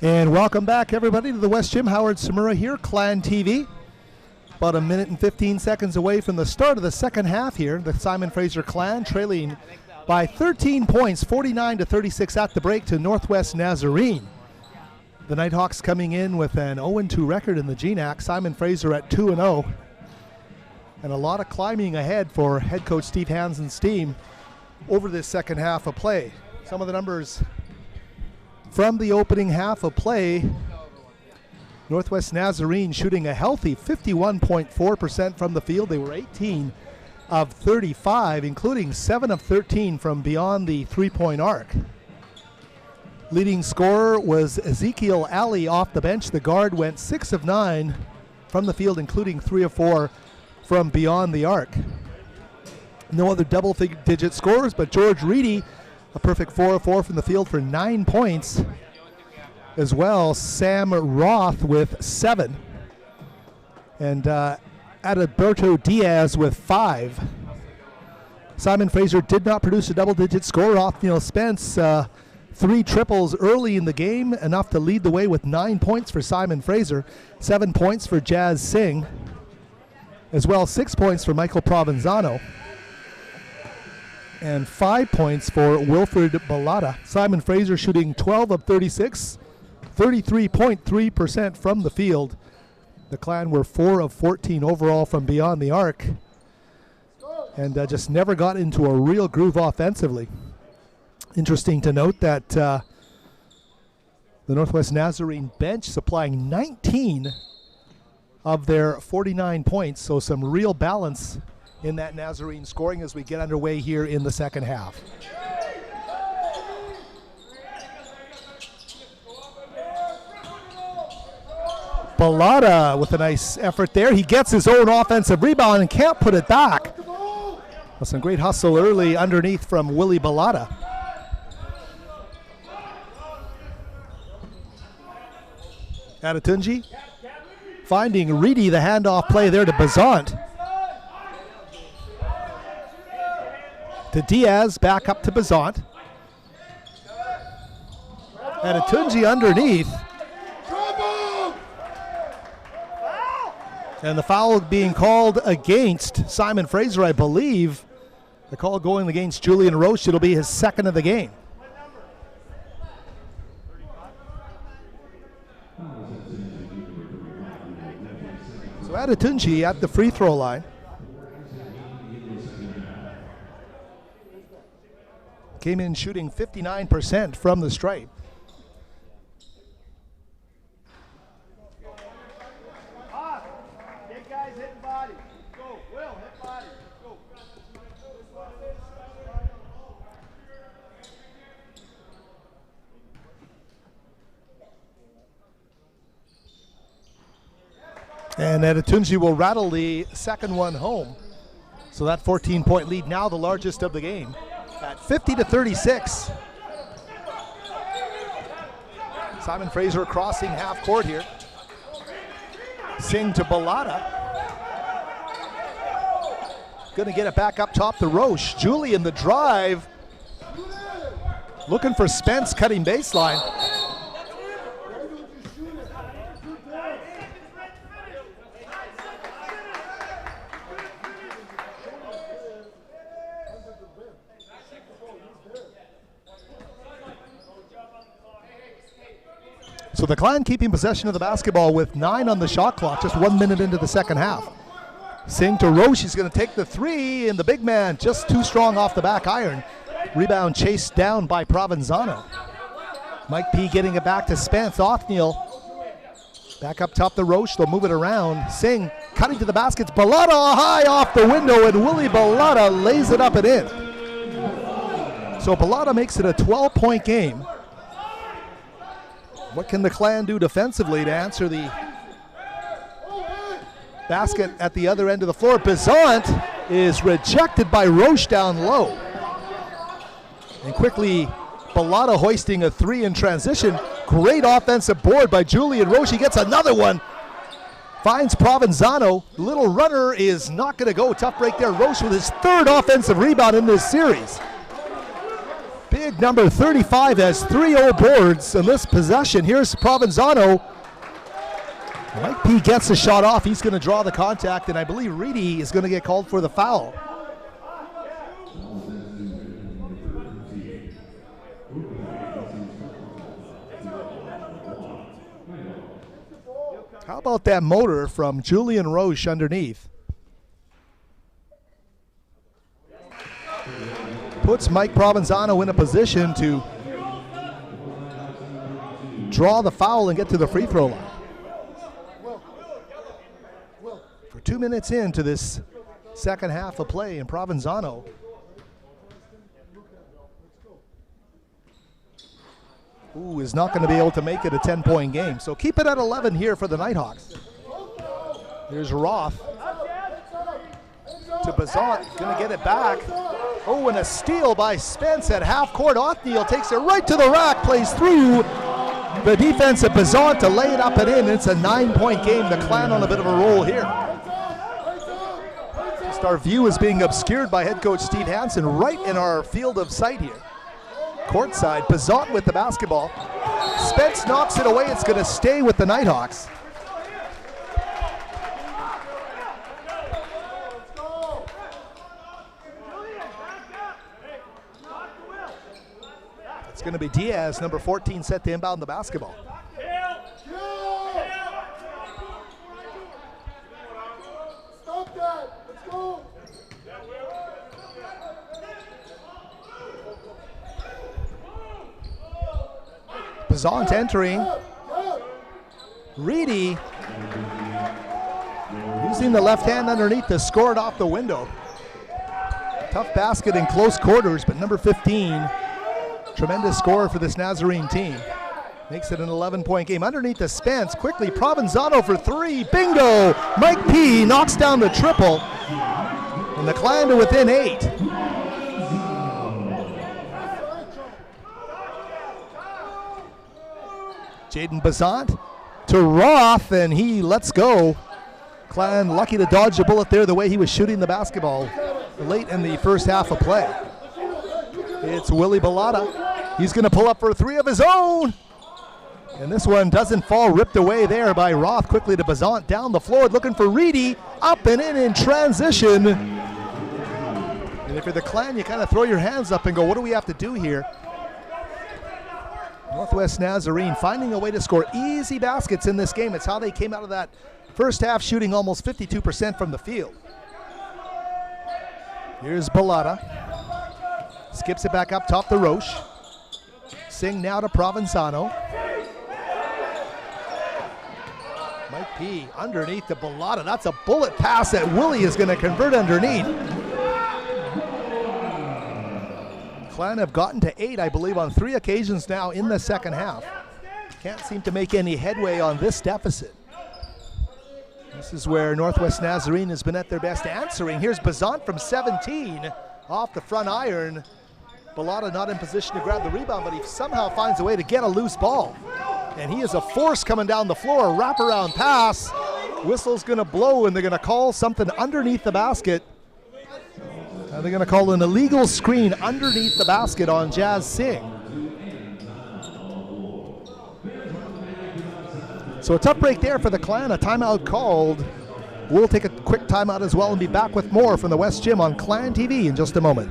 And welcome back, everybody, to the West Gym. Howard Samura here, Clan TV. About a minute and 15 seconds away from the start of the second half here. The Simon Fraser Clan trailing by 13 points, 49-36 at the break to Northwest Nazarene. The Nighthawks coming in with an 0-2 record in the GNAC. Simon Fraser at 2-0. And a lot of climbing ahead for head coach Steve Hansen's team over this second half of play. Some of the numbers from the opening half of play: Northwest Nazarene shooting a healthy 51.4% from the field. They were 18 of 35, including 7 of 13 from beyond the three-point arc. Leading scorer was Ezekiel Ali off the bench. The guard went 6 of 9 from the field, including 3 of 4 from beyond the arc. No other double-digit scorers, but George Reedy, a perfect 4 of 4 from the field for 9 points. As well, Sam Roth with 7. And Adalberto Diaz with 5. Simon Fraser did not produce a double-digit score. Othniel Spence, 3 triples early in the game, enough to lead the way with 9 points for Simon Fraser. 7 points for Jazz Singh. As well, 6 points for Michael Provenzano. And 5 points for Wilfred Bellata. Simon Fraser shooting 12 of 36, 33.3% from the field. The Clan were 4 of 14 overall from beyond the arc, and just never got into a real groove offensively. Interesting to note that the Northwest Nazarene bench supplying 19 of their 49 points, so some real balance in that Nazarene scoring as we get underway here in the second half. Bellata with a nice effort there. He gets his own offensive rebound and can't put it back. Well, some great hustle early underneath from Willie Bellata. Adetunji finding Reedy, the handoff play there to Bazant. To Diaz, back up to Bazant. Adetunji underneath. And the foul being called against Simon Fraser, I believe. The call going against Julian Roche. It'll be his second of the game. So Adetunji at the free throw line. Came in shooting 59% from the stripe. Get guys hitting body. Go, Will, hit body. Go. And Adetunji will rattle the second one home. So that 14-point lead, now the largest of the game, at 50-36. Simon Fraser crossing half court here. Singh to Bellata. Going to get it back up top to Roche. Julian the drive. Looking for Spence, cutting baseline. So the Clan keeping possession of the basketball with 9 on the shot clock, just 1 minute into the second half. Singh to Roche, he's going to take the 3, and the big man just too strong off the back iron. Rebound chased down by Provenzano. Mike P getting it back to Spence. Othniel back up top to Roche, they'll move it around. Singh cutting to the baskets. Bellata high off the window, and Willie Bellata lays it up and in. So Bellata makes it a 12-point game. What can the Clan do defensively to answer the basket at the other end of the floor? Bazant is rejected by Roche down low. And quickly, Bellata hoisting a 3 in transition. Great offensive board by Julian Roche. He gets another one. Finds Provenzano. Little runner is not going to go. Tough break there. Roche with his 3rd offensive rebound in this series. Big number 35 has 3 old boards in this possession. Here's Provenzano. Mike P gets the shot off. He's going to draw the contact, and I believe Reedy is going to get called for the foul. How about that motor from Julian Roche underneath? Puts Mike Provenzano in a position to draw the foul and get to the free throw line. For 2 minutes into this second half of play, and Provenzano is not going to be able to make it a 10-point game. So keep it at 11 here for the Nighthawks. Here's Roth to Bazant, going to get it back. Oh, and a steal by Spence at half court. Othniel takes it right to the rack, plays through the defense of Bazant to lay it up and in. It's a 9-point game. The Clan on a bit of a roll here. Just our view is being obscured by head coach Steve Hansen right in our field of sight here. Courtside, Bazant with the basketball. Spence knocks it away. It's going to stay with the Nighthawks. It's going to be Diaz, number 14, set to inbound the basketball. Stop that. Let's go. Bazant entering. Reedy using the left hand underneath to score it off the window. Tough basket in close quarters, but number 15, tremendous scorer for this Nazarene team. Makes it an 11-point game. Underneath the Spence, quickly Provenzano for 3. Bingo! Mike P knocks down the triple. And the Clan to within 8. Jaden Bazant to Roth, and he lets go. Clan lucky to dodge a bullet there the way he was shooting the basketball late in the first half of play. It's Willie Bellotta. He's going to pull up for 3 of his own. And this one doesn't fall, ripped away there by Roth. Quickly to Bazant, down the floor, looking for Reedy. Up and in transition. And if you're the Clan, you kind of throw your hands up and go, what do we have to do here? Northwest Nazarene finding a way to score easy baskets in this game. It's how they came out of that first half, shooting almost 52% from the field. Here's Bellotta. Skips it back up top to Roche. Sing now to Provenzano. Mike P underneath to Bellotta. That's a bullet pass that Willie is going to convert underneath. Clan have gotten to 8, I believe, on 3 occasions now in the second half. Can't seem to make any headway on this deficit. This is where Northwest Nazarene has been at their best answering. Here's Bazant from 17 off the front iron. Bellotta not in position to grab the rebound, but he somehow finds a way to get a loose ball. And he is a force coming down the floor, a wraparound pass. Whistle's going to blow, and they're going to call something underneath the basket. They're going to call an illegal screen underneath the basket on Jazz Singh. So a tough break there for the Clan, a timeout called. We'll take a quick timeout as well and be back with more from the West Gym on Clan TV in just a moment.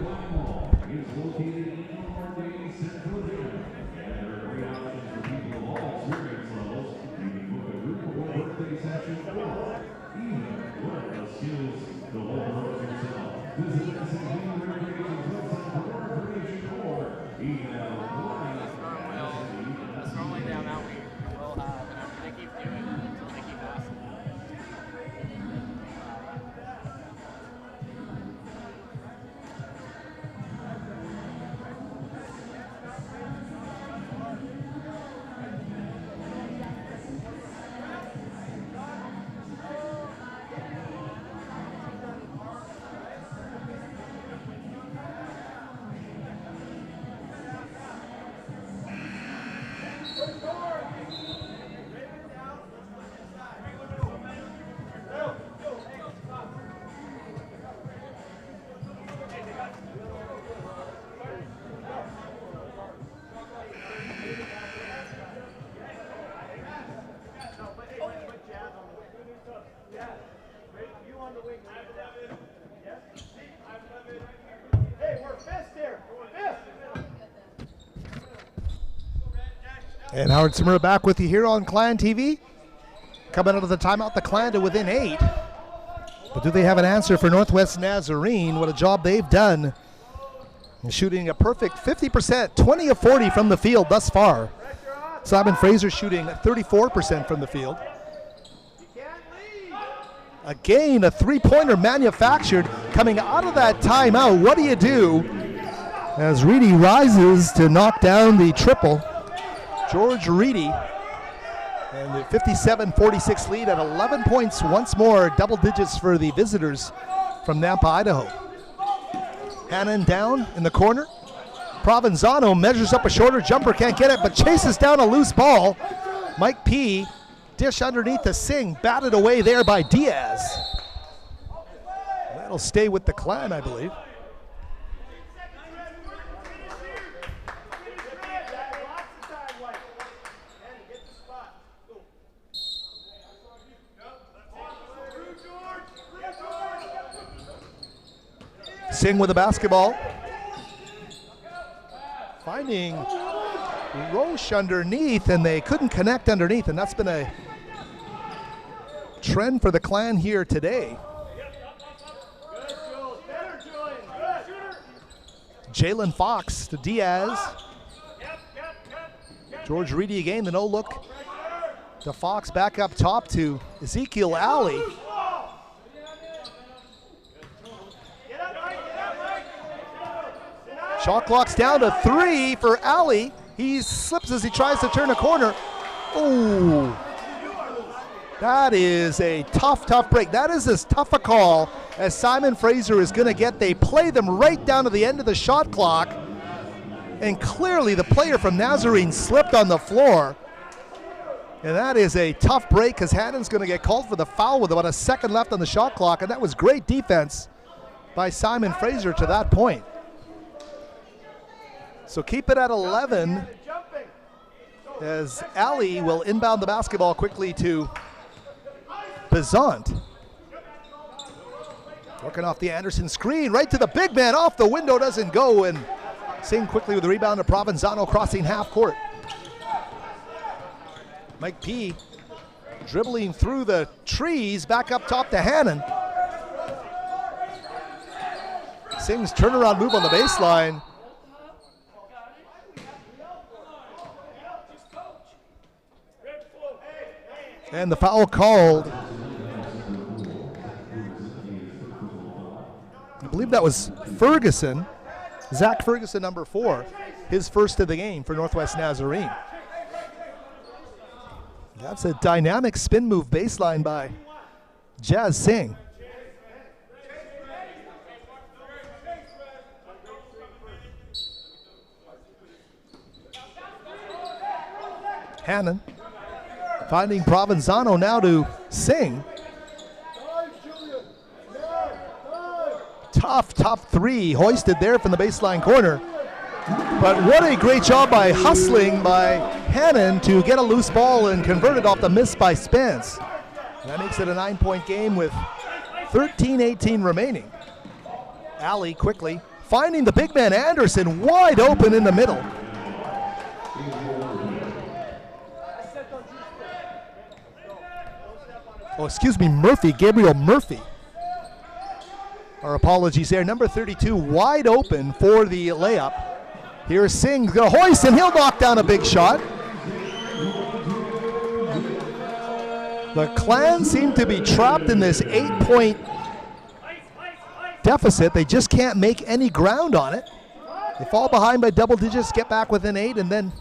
And Howard Samura back with you here on Clan TV. Coming out of the timeout, the Clan to within 8. But do they have an answer for Northwest Nazarene? What a job they've done. Shooting a perfect 50%, 20 of 40 from the field thus far. Simon Fraser shooting 34% from the field. Again, a three-pointer manufactured coming out of that timeout. What do you do as Reedy rises to knock down the triple? George Reedy, and the 57-46 lead at 11 points once more, double digits for the visitors from Nampa, Idaho. Hannon down in the corner. Provenzano measures up a shorter jumper, can't get it, but chases down a loose ball. Mike P. dish underneath the Singh, batted away there by Diaz. That'll stay with the Clan, I believe. Singh with the basketball. Finding Roche underneath, and they couldn't connect underneath, and that's been a trend for the Clan here today. Jalen Fox to Diaz. George Reedy again, the no look to Fox, back up top to Ezekiel Alley. Shot clock's down to 3 for Alley. He slips as he tries to turn a corner. Oh, that is a tough break. That is as tough a call as Simon Fraser is going to get. They play them right down to the end of the shot clock. And clearly the player from Nazarene slipped on the floor. And that is a tough break because Hannon's going to get called for the foul with about a second left on the shot clock. And that was great defense by Simon Fraser to that point. So keep it at 11 as Ali will inbound the basketball quickly to Bizant. Working off the Anderson screen, right to the big man, off the window, doesn't go, and Singh quickly with the rebound to Provenzano crossing half court. Mike P. dribbling through the trees, back up top to Hannon. Singh's turnaround move on the baseline. And the foul called. I believe that was Ferguson, Zach Ferguson, number 4, his first of the game for Northwest Nazarene. That's a dynamic spin move baseline by Jazz Singh. Hannon finding Provenzano now to Singh. Tough three hoisted there from the baseline corner. But what a great job by hustling by Hannon to get a loose ball and convert it off the miss by Spence. That makes it a 9-point game with 13:18 remaining. Alley quickly finding the big man Anderson wide open in the middle. Oh, excuse me, Murphy, Gabriel Murphy. Our apologies there. Number 32 wide open for the layup. Here's Singh, gonna hoist, and he'll knock down a big shot. The Clan seem to be trapped in this 8-point deficit. They just can't make any ground on it. They fall behind by double digits, get back within 8, and then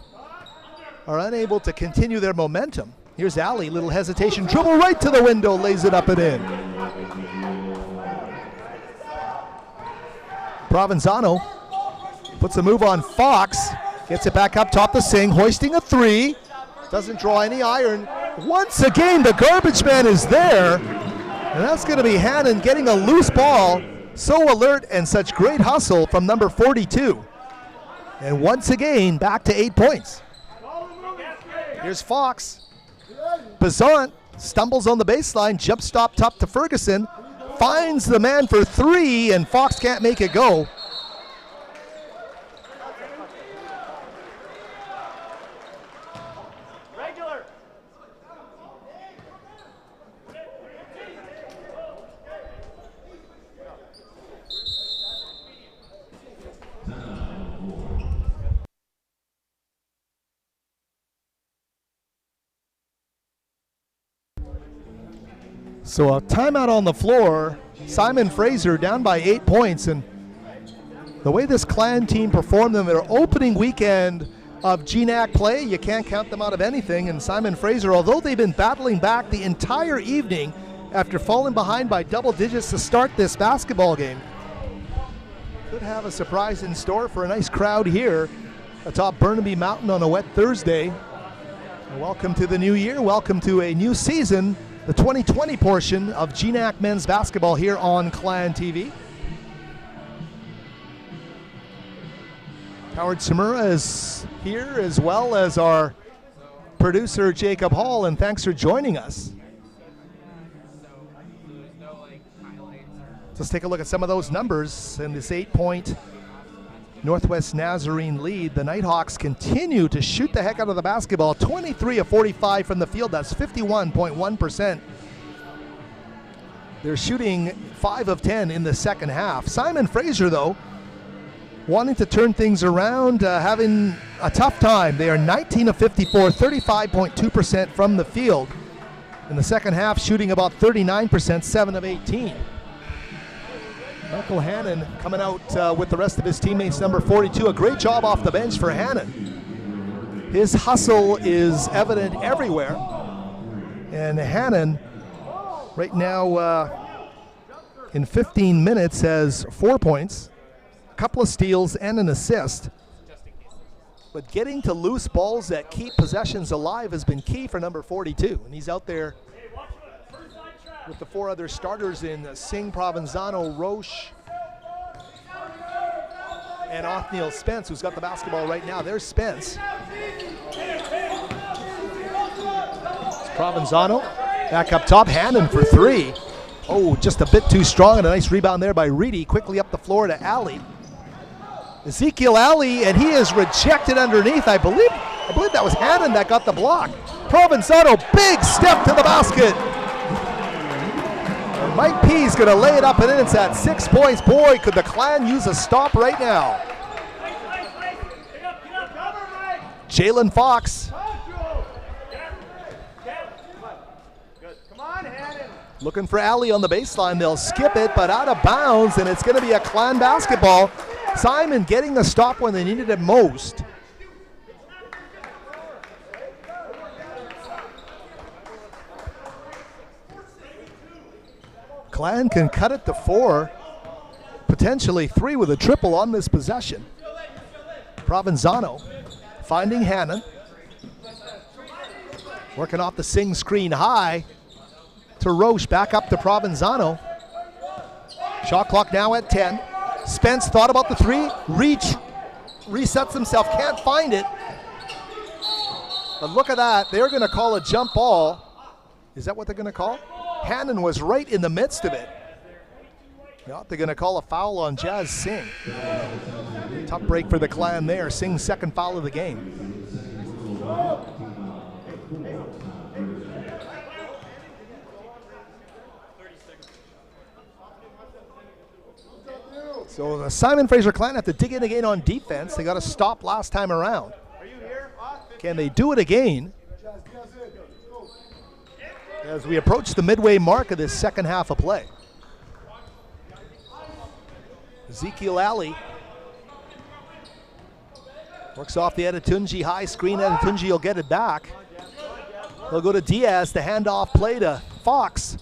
are unable to continue their momentum. Here's Ali, little hesitation, dribble right to the window, lays it up and in. Provenzano puts a move on Fox, gets it back up top to Singh, hoisting a 3, doesn't draw any iron. Once again, the garbage man is there, and that's going to be Hannon getting a loose ball. So alert and such great hustle from number 42. And once again, back to 8 points. Here's Fox. Bizant stumbles on the baseline, jump stop top to Ferguson, finds the man for 3, and Fox can't make it go. So a timeout on the floor. Simon Fraser down by 8 points, and the way this Clan team performed in their opening weekend of GNAC play, you can't count them out of anything. And Simon Fraser, although they've been battling back the entire evening after falling behind by double digits to start this basketball game, could have a surprise in store for a nice crowd here atop Burnaby Mountain on a wet Thursday. And welcome to the new year. Welcome to a new season, the 2020 portion of GNAC men's basketball here on Clan TV. Howard Samura is here, as well as our producer Jacob Hall, and thanks for joining us. Let's take a look at some of those numbers in this 8-point Northwest Nazarene lead. The Nighthawks continue to shoot the heck out of the basketball. 23 of 45 from the field. That's 51.1%. They're shooting 5 of 10 in the second half. Simon Fraser, though, wanting to turn things around, having a tough time. They are 19 of 54, 35.2% from the field. In the second half, shooting about 39%, 7 of 18. Michael Hannon coming out with the rest of his teammates, number 42. A great job off the bench for Hannon. His hustle is evident everywhere. And Hannon, right now, in 15 minutes, has 4 points, a couple of steals, and an assist. But getting to loose balls that keep possessions alive has been key for number 42. And he's out there with the 4 other starters in Singh, Provenzano, Roche, and Othniel Spence, who's got the basketball right now. There's Spence. It's Provenzano back up top. Hannon for 3. Oh, just a bit too strong, and a nice rebound there by Reedy. Quickly up the floor to Alley. Ezekiel Alley, and he is rejected underneath. I believe that was Hannon that got the block. Provenzano, big step to the basket. Mike P's going to lay it up and in. It's at 6 points. Boy, could the Clan use a stop right now. Jalen Fox. Looking for Alley on the baseline. They'll skip it, but out of bounds, and it's going to be a Clan basketball. Simon getting the stop when they needed it most. Clan can cut it to 4, potentially 3 with a triple on this possession. Provenzano finding Hannon. Working off the Singh screen high to Roche, back up to Provenzano. Shot clock now at 10. Spence thought about the 3, resets himself, can't find it. But look at that, they're gonna call a jump ball. Is that what they're gonna call? Hannon was right in the midst of it. No, they're going to call a foul on Jazz Singh. Tough break for the Clan there. Singh's second foul of the game. So the Simon Fraser Clan have to dig in again on defense. They got to stop last time around. Can they do it again as we approach the midway mark of this second half of play? Ezekiel Alley works off the Adetunji high screen. Adetunji will get it back. They'll go to Diaz, the handoff play to Fox.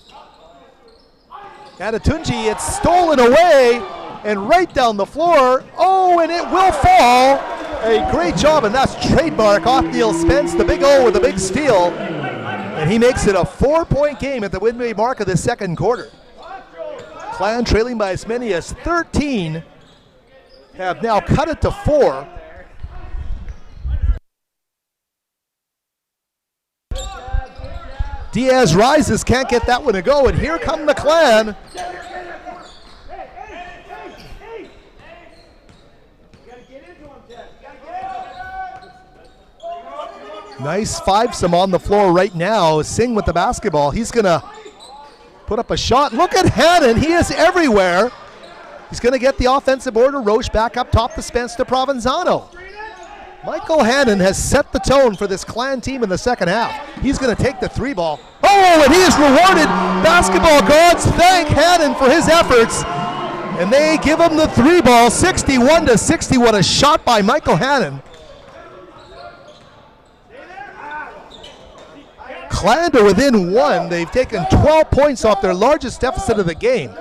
Adetunji, it's stolen away and right down the floor. Oh, and it will fall. A great job, and that's trademark Othniel Spence, the big O with a big steal. And he makes it a 4-point game at the midway mark of the second quarter. Clan trailing by as many as 13 have now cut it to 4. Diaz rises, can't get that one to go, and here come the Clan. Nice fivesome on the floor right now. Singh with the basketball. He's going to put up a shot. Look at Hannon. He is everywhere. He's going to get the offensive order. Roche back up top to Spence to Provenzano. Michael Hannon has set the tone for this Clan team in the second half. He's going to take the 3 ball. Oh, and he is rewarded. Basketball gods thank Hannon for his efforts. And they give him the 3 ball, 61-60. What a shot by Michael Hannon. Clan to within 1. They've taken 12 points off their largest deficit of the game.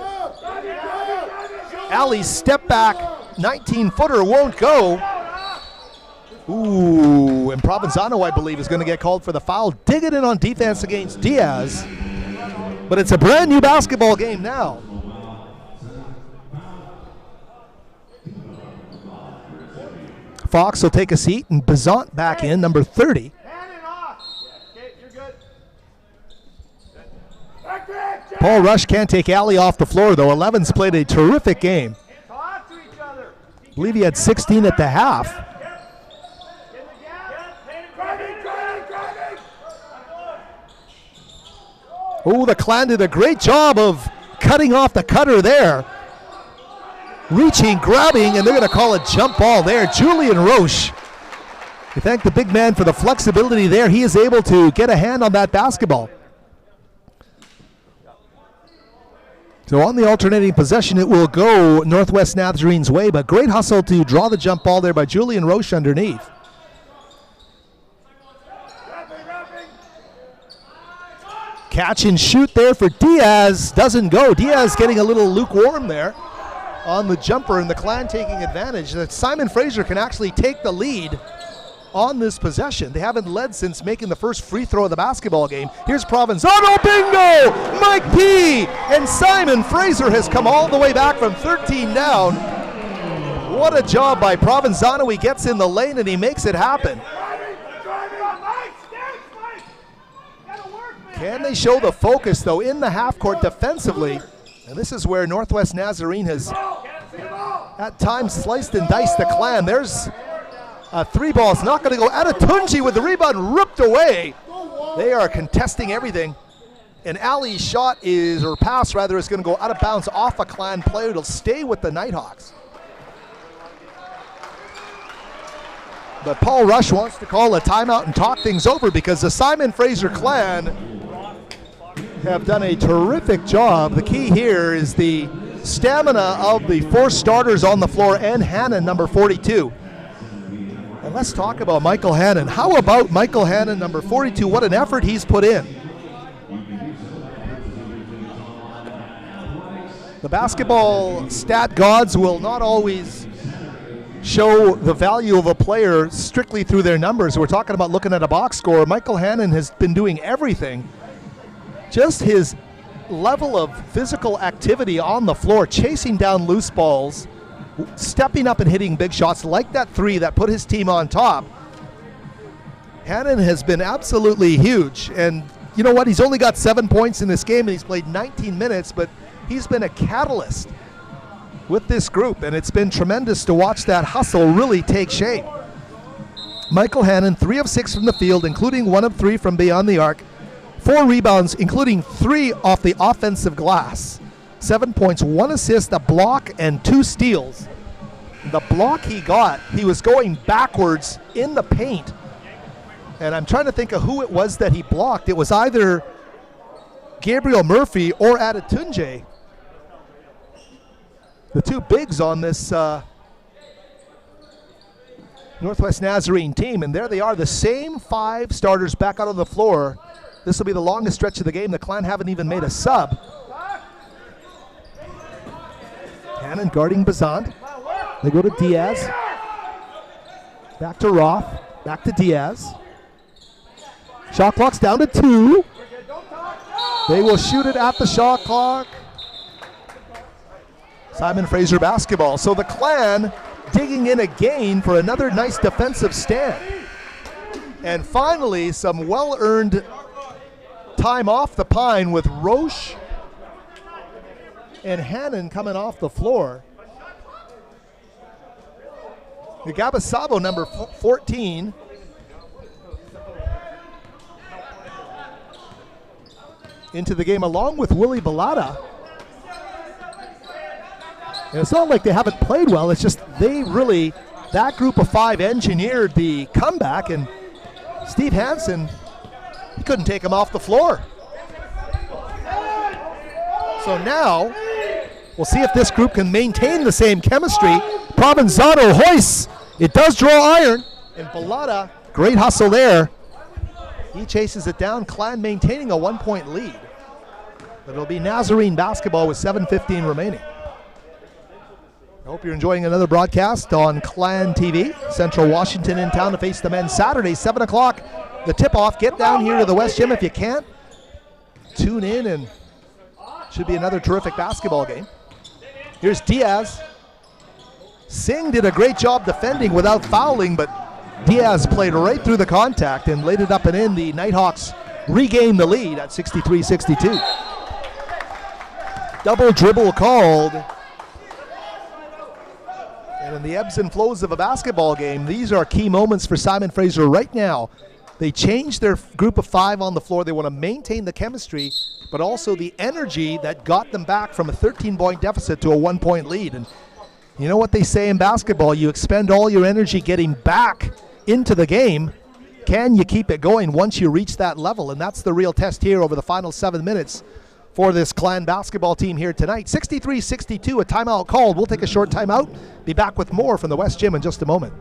Ali's step back 19-footer won't go. Ooh, and Provenzano, I believe, is going to get called for the foul. Dig it in on defense against Diaz. But it's a brand new basketball game now. Fox will take a seat, and Bazant back in, number 30. Paul Rush can't take Ali off the floor, though. 11's played a terrific game. I believe he had 16 at the half. Oh, the Clan did a great job of cutting off the cutter there. Reaching, grabbing, and they're going to call a jump ball there. Julian Roche. We thank the big man for the flexibility there. He is able to get a hand on that basketball. So on the alternating possession, it will go Northwest Nazarene's way, but great hustle to draw the jump ball there by Julian Roche underneath. Catch and shoot there for Diaz. Doesn't go. Diaz getting a little lukewarm there on the jumper, and the Clan taking advantage. That Simon Fraser can actually take the lead on this possession. They haven't led since making the first free throw of the basketball game. Here's Provenzano, bingo! Mike P. And Simon Fraser has come all the way back from 13 down. What a job by Provenzano. He gets in the lane and he makes it happen. Can they show the focus, though, in the half court defensively? And this is where Northwest Nazarene has at times sliced and diced the Clan. There's a 3 ball. It's not going to go. Adetunji with the rebound ripped away. They are contesting everything. And Ali's shot is, or pass rather, is going to go out of bounds off a Clan player. It'll stay with the Nighthawks. But Paul Rush wants to call a timeout and talk things over because the Simon Fraser Clan have done a terrific job. The key here is the stamina of the 4 starters on the floor and Hannon, number 42. And let's talk about Michael Hannon. How about Michael Hannon, number 42? What an effort he's put in. The basketball stat gods will not always show the value of a player strictly through their numbers. We're talking about looking at a box score. Michael Hannon has been doing everything. Just his level of physical activity on the floor, chasing down loose balls, stepping up and hitting big shots like that 3 that put his team on top. Hannon has been absolutely huge. And you know what? He's only got 7 points in this game and he's played 19 minutes, but he's been a catalyst with this group, and it's been tremendous to watch that hustle really take shape. Michael Hannon, 3 of 6 from the field, including 1 of 3 from beyond the arc. 4 rebounds, including 3 off the offensive glass. 7 points, 1 assist, a block, and 2 steals. The block he got, he was going backwards in the paint. And I'm trying to think of who it was that he blocked. It was either Gabriel Murphy or Adetunji. The 2 bigs on this Northwest Nazarene team. And there they are, the same 5 starters back out on the floor. This will be the longest stretch of the game. The Clan haven't even made a sub. Hannon guarding Bazant. They go to Diaz. Back to Roth. Back to Diaz. Shot clock's down to 2. They will shoot it at the shot clock. Simon Fraser basketball. So the Clan digging in again for another nice defensive stand. And finally, some well-earned time off the pine with Roche and Hannon coming off the floor. Gabasabo, number 14. Into the game along with Willie Bellotta. And it's not like they haven't played well, it's just they really, that group of 5 engineered the comeback, and Steve Hansen He couldn't take him off the floor. So now, we'll see if this group can maintain the same chemistry. Provenzano hoists. It does draw iron. And Bellotta, great hustle there. He chases it down. Clan maintaining a 1-point lead. But it'll be Nazarene basketball with 7:15 remaining. I hope you're enjoying another broadcast on Clan TV. Central Washington in town to face the men Saturday, 7 o'clock. The tip-off. Get down here to the West Gym if you can't. Tune in, and should be another terrific basketball game. Here's Diaz. Singh did a great job defending without fouling, but Diaz played right through the contact and laid it up and in. The Nighthawks regained the lead at 63-62. Double dribble called. And in the ebbs and flows of a basketball game, these are key moments for Simon Fraser right now. They changed their group of 5 on the floor. They want to maintain the chemistry, but also the energy that got them back from a 13-point deficit to a 1-point lead. And you know what they say in basketball, you expend all your energy getting back into the game. Can you keep it going once you reach that level? And that's the real test here over the final 7 minutes for this Clan basketball team here tonight. 63-62, a timeout called. We'll take a short timeout. Be back with more from the West Gym in just a moment.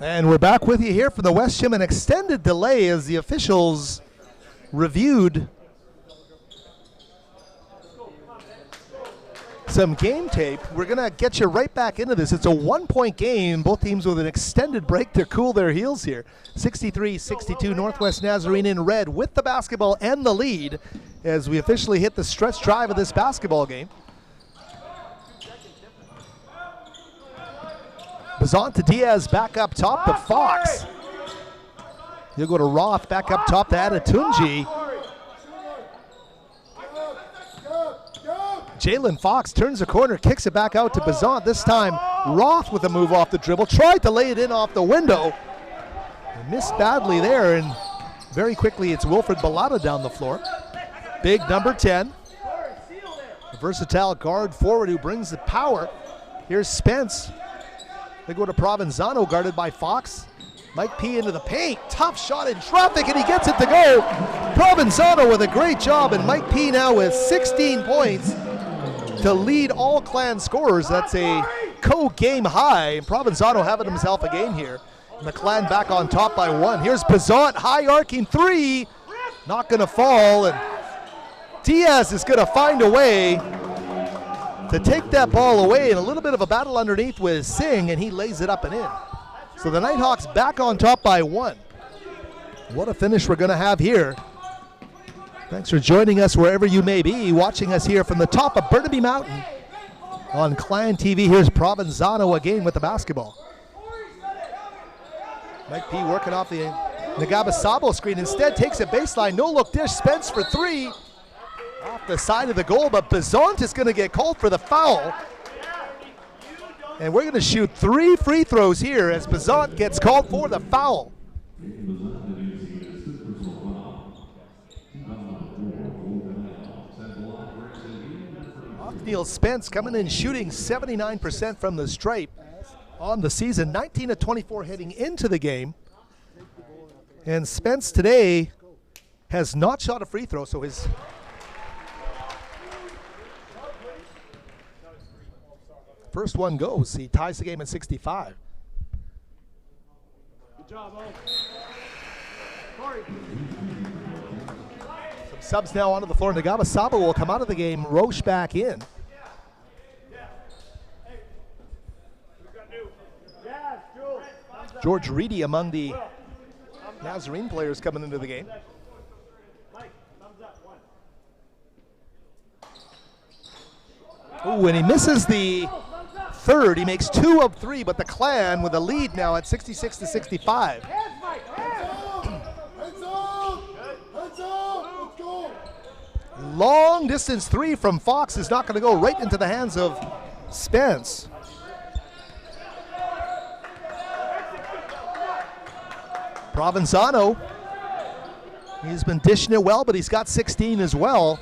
And we're back with you here from the West Gym. An extended delay as the officials reviewed some game tape. We're going to get you right back into this. It's a 1-point game. Both teams with an extended break to cool their heels here. 63-62, Northwest Nazarene in red with the basketball and the lead as we officially hit the stretch drive of this basketball game. Bazant to Diaz back up top to Fox. He'll go to Roth back up top to Adetunji. Jalen Fox turns the corner, kicks it back out to Bazant. This time Roth with a move off the dribble. Tried to lay it in off the window. And missed badly there, and very quickly it's Wilfred Bellata down the floor. Big number 10. A versatile guard forward who brings the power. Here's Spence. They go to Provenzano, guarded by Fox. Mike P into the paint. Tough shot in traffic, and he gets it to go. Provenzano with a great job, and Mike P now with 16 points to lead all Clan scorers. That's a co-game high. And Provenzano having himself a game here. And the Clan back on top by 1. Here's Bazant, high arcing three. Not going to fall, and Diaz is going to find a way to take that ball away, and a little bit of a battle underneath with Singh, and he lays it up and in. So the Nighthawks back on top by 1. What a finish we're going to have here. Thanks for joining us wherever you may be, watching us here from the top of Burnaby Mountain on Clan TV. Here's Provenzano again with the basketball. Mike P working off the Nagabasabo screen. Instead takes a baseline, no-look dish. Spence for three. Off the side of the goal, but Bazant is going to get called for the foul. And we're going to shoot 3 free throws here as Bazant gets called for the foul. Othniel Spence coming in shooting 79% from the stripe on the season, 19 of 24 heading into the game. And Spence today has not shot a free throw, so his first one goes. He ties the game at 65. Good job, Oak. Corey. Some subs now onto the floor. Nagabasabo will come out of the game. Roche back in. George Reedy among the Nazarene players coming into the game. Oh, and he misses the third. He makes 2 of 3, but the Clan with a lead now at 66-65. Long distance three from Fox is not going to go, right into the hands of Spence. Provenzano, he's been dishing it well, but he's got 16 as well.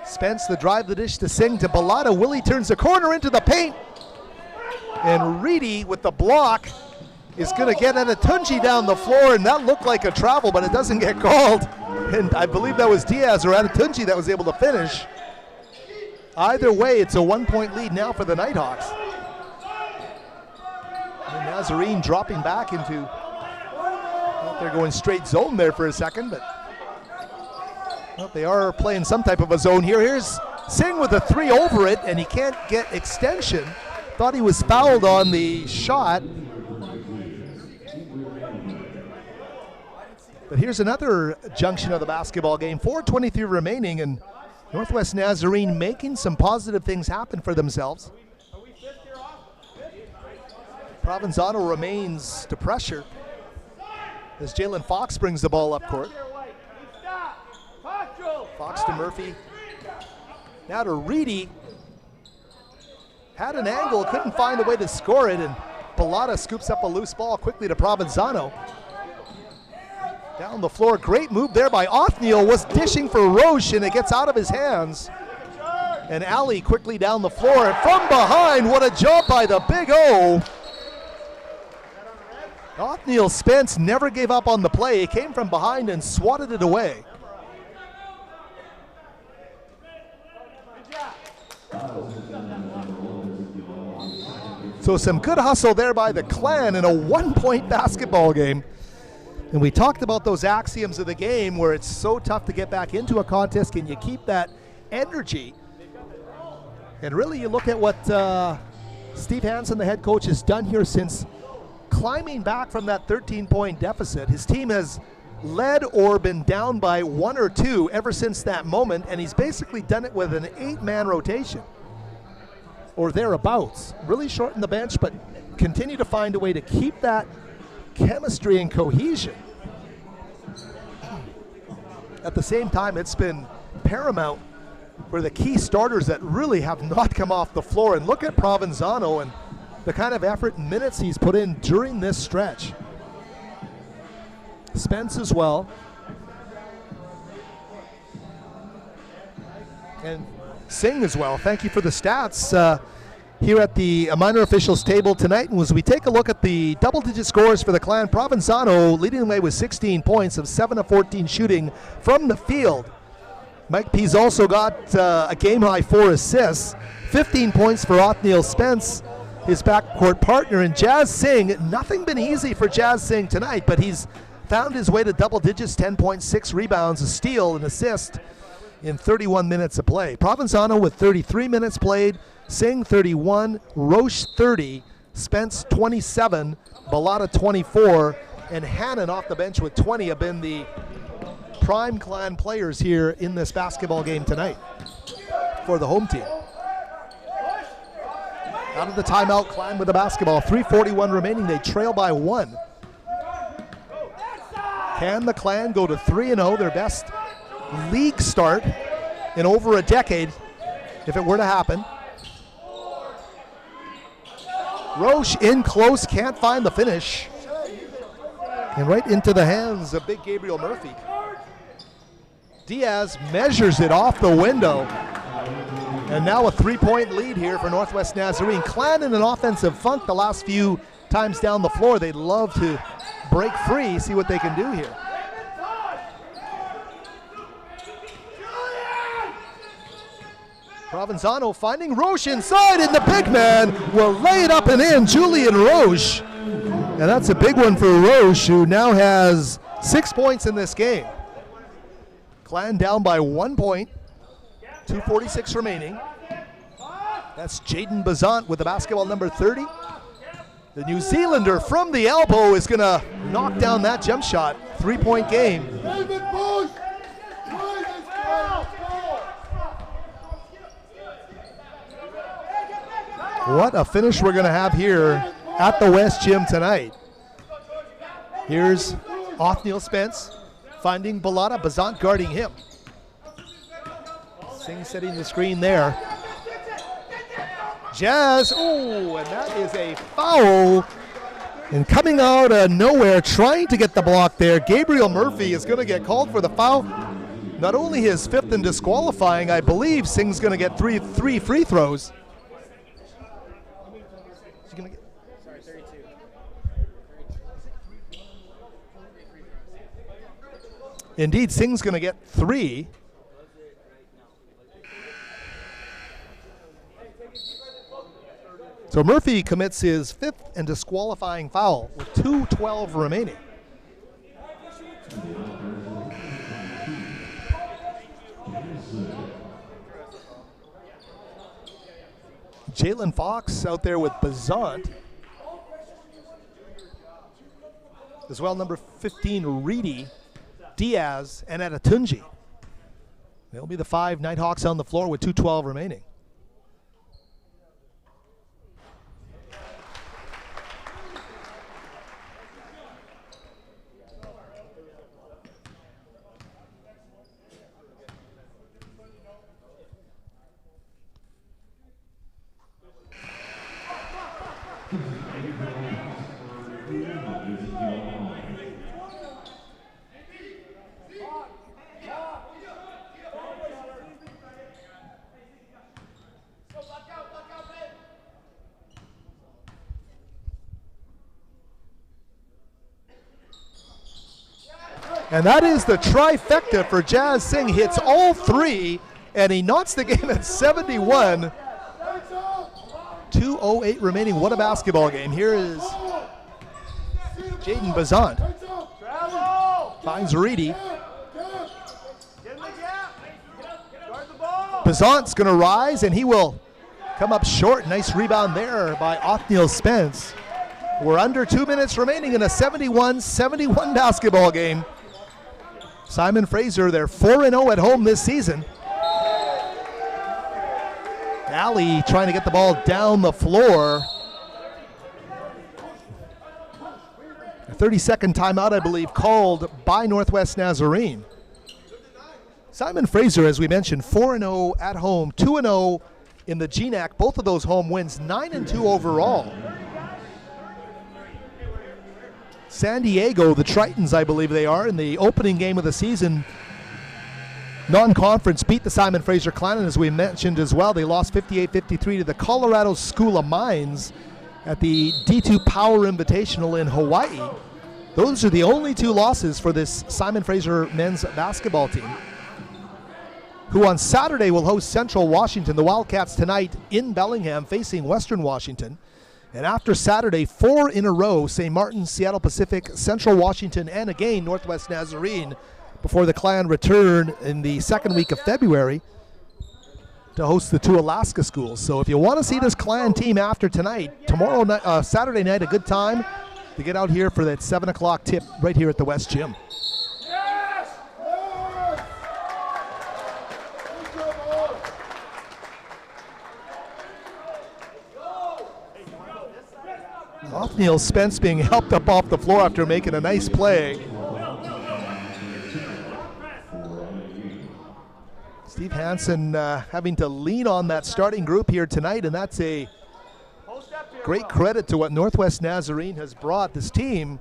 Spence the drive, the dish to Singh to Bellata. Willie turns the corner into the paint. And Reedy with the block is going to get Adetunji down the floor, and that looked like a travel, but it doesn't get called. And I believe that was Diaz or Adetunji that was able to finish. Either way, it's a 1-point lead now for the Nighthawks. And Nazarene dropping back into, well, they're going straight zone there for a second, but well, they are playing some type of a zone here. Here's Singh with a three over it, and he can't get extension. Thought he was fouled on the shot. But here's another junction of the basketball game. 4:23 remaining, and Northwest Nazarene making some positive things happen for themselves. Provenzano remains to pressure as Jalen Fox brings the ball up court. Fox to Murphy. Now to Reedy. Had an angle, couldn't find a way to score it, and Bellata scoops up a loose ball quickly to Provenzano. Down the floor, great move there by Othniel, was dishing for Roche, and it gets out of his hands. And Ali quickly down the floor, and from behind, what a job by the Big O. Othniel Spence never gave up on the play. He came from behind and swatted it away. So some good hustle there by the Clan in a 1-point basketball game. And we talked about those axioms of the game where it's so tough to get back into a contest. Can you keep that energy? And really you look at what Steve Hansen, the head coach, has done here since climbing back from that 13-point deficit. His team has led or been down by 1 or 2 ever since that moment, and he's basically done it with an 8-man rotation or thereabouts. Really shorten the bench, but continue to find a way to keep that chemistry and cohesion. At the same time, it's been paramount for the key starters that really have not come off the floor. And look at Provenzano and the kind of effort and minutes he's put in during this stretch. Spence as well. And Singh as well. Thank you for the stats here at the minor officials table tonight. And as we take a look at the double-digit scores for the Clan, Provenzano leading the way with 16 points of 7 of 14 shooting from the field. Mike P's also got a game-high 4 assists, 15 points for Othniel Spence, his backcourt partner. And Jazz Singh, nothing been easy for Jazz Singh tonight, but he's found his way to double digits, 10.6 rebounds, a steal, an assist in 31 minutes of play. Provenzano with 33 minutes played, Singh 31, Roche 30, Spence 27, Bellotta 24, and Hannon off the bench with 20 have been the prime Clan players here in this basketball game tonight for the home team. Out of the timeout, Clan with the basketball, 3:41 remaining, they trail by 1. Can the Clan go to 3-0, their best league start in over a decade, if it were to happen? Roche in close, can't find the finish. And right into the hands of big Gabriel Murphy. Diaz measures it off the window. And now a 3-point lead here for Northwest Nazarene. Clan in an offensive funk the last few times down the floor. They'd love to break free, see what they can do here. Provenzano finding Roche inside, and the big man will lay it up and in, Julian Roche. And that's a big one for Roche, who now has 6 points in this game. Clan down by 1 point, 2:46 remaining. That's Jaden Bazant with the basketball, number 30. The New Zealander from the elbow is going to knock down that jump shot. 3-point game. What a finish we're going to have here at the West Gym tonight. Here's Othniel Spence finding Bellotta, Bazant guarding him. Singh setting the screen there. Jazz, oh, and that is a foul. And coming out of nowhere, trying to get the block there, Gabriel Murphy is going to get called for the foul. Not only his 5th and disqualifying, I believe Singh's going to get three free throws. Sorry, 32. Indeed, Singh's going to get 3. So Murphy commits his 5th and disqualifying foul with 2:12 remaining. Jalen Fox out there with Bazant. As well, number 15, Reedy, Diaz, and Atatunji. They'll be the 5 Nighthawks on the floor with 2:12 remaining. And that is the trifecta for Jazz Singh. Hits all 3, and he knocks the game at 71 to 2:08 remaining. What a basketball game. Here is Jaden Bazant. Finds Reedy. Bazant's going to rise, and he will come up short. Nice rebound there by Othniel Spence. We're under 2 minutes remaining in a 71-71 basketball game. Simon Fraser, they're 4-0 at home this season. Alley trying to get the ball down the floor. A 30-second timeout, I believe, called by Northwest Nazarene. Simon Fraser, as we mentioned, 4-0 at home, 2-0 in the GNAC. Both of those home wins, 9-2 overall. San Diego, the Tritons, I believe they are, in the opening game of the season, non-conference, beat the Simon Fraser Clan, and as we mentioned as well, they lost 58-53 to the Colorado School of Mines at the D2 Power Invitational in Hawaii. Those are the only two losses for this Simon Fraser men's basketball team, who on Saturday will host Central Washington. The Wildcats tonight in Bellingham facing Western Washington. And after Saturday, 4 in a row, St. Martin's, Seattle Pacific, Central Washington, and again Northwest Nazarene, before the Clan return in the second week of February to host the two Alaska schools. So if you want to see this Clan team after tonight, tomorrow night, Saturday night, a good time to get out here for that 7 o'clock tip right here at the West Gym. Othniel Spence being helped up off the floor after making a nice play. Steve Hansen having to lean on that starting group here tonight, and that's a great credit to what Northwest Nazarene has brought. This team,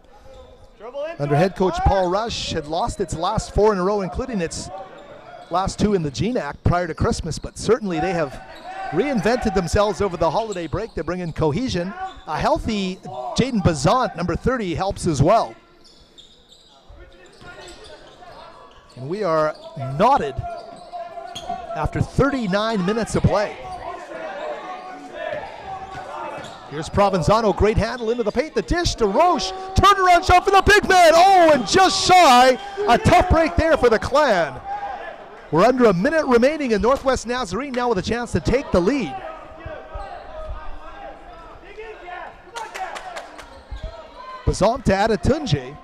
under head coach Paul Rush, had lost its last 4 in a row, including its last 2 in the GNAC prior to Christmas, but certainly they have reinvented themselves over the holiday break. They bring in cohesion. A healthy Jaden Bazant, number 30, helps as well. And we are knotted after 39 minutes of play. Here's Provenzano, great handle into the paint, the dish to Roche, turnaround shot for the big man, oh, and just shy, a tough break there for the Clan. We're under a minute remaining, and Northwest Nazarene now with a chance to take the lead. Bazant to Adetunje.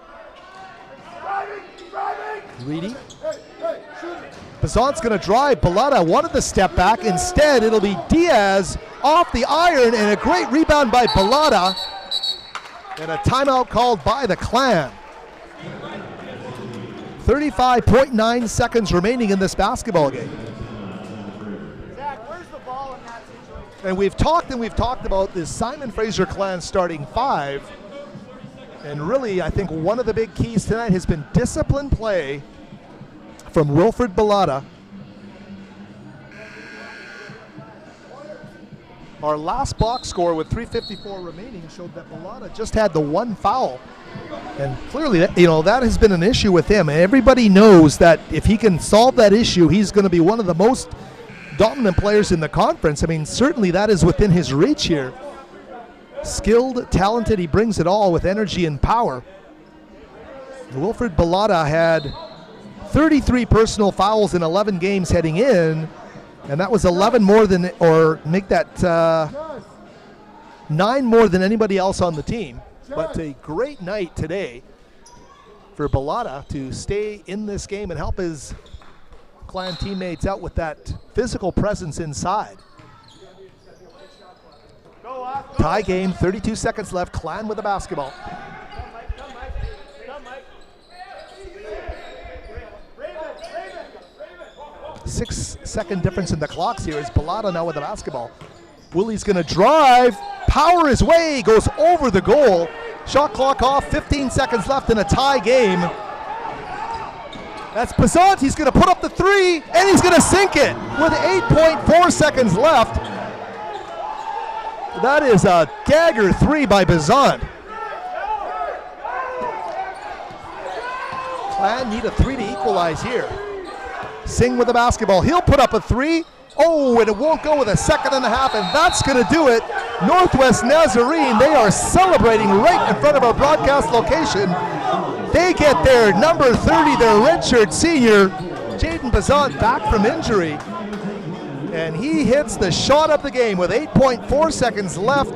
Reedy. Bazant's going to drive. Balata wanted the step back. Instead, it'll be Diaz off the iron, and a great rebound by Balata. And a timeout called by the Clan. 35.9 seconds remaining in this basketball game. Zach, where's the ball in that situation? And we've talked about this Simon Fraser Clan starting 5. And really, I think one of the big keys tonight has been disciplined play from Wilfred Balata. Our last box score with 3:54 remaining showed that Balata just had the 1 foul. And clearly, that has been an issue with him. And everybody knows that if he can solve that issue, he's going to be one of the most dominant players in the conference. I mean, certainly that is within his reach here. Skilled, talented, he brings it all with energy and power. Wilfred Balata had 33 personal fouls in 11 games heading in, and that was 11 more than, or make that 9 more than anybody else on the team. But a great night today for Balata to stay in this game and help his Clan teammates out with that physical presence inside. Tie game, 32 seconds left. Clan with the basketball. 6-second difference in the clocks here as Balata now with the basketball. Willie's going to drive, power his way, goes over the goal. Shot clock off, 15 seconds left in a tie game. That's Bazant, he's going to put up the 3, and he's going to sink it with 8.4 seconds left. That is a dagger 3 by Bazant. Clan need a 3 to equalize here. Singh with the basketball, he'll put up a 3. Oh, and it won't go with a second and a half, and that's going to do it. Northwest Nazarene, they are celebrating right in front of our broadcast location. They get their number 30, their redshirt senior, Jaden Bazant, back from injury. And he hits the shot of the game with 8.4 seconds left.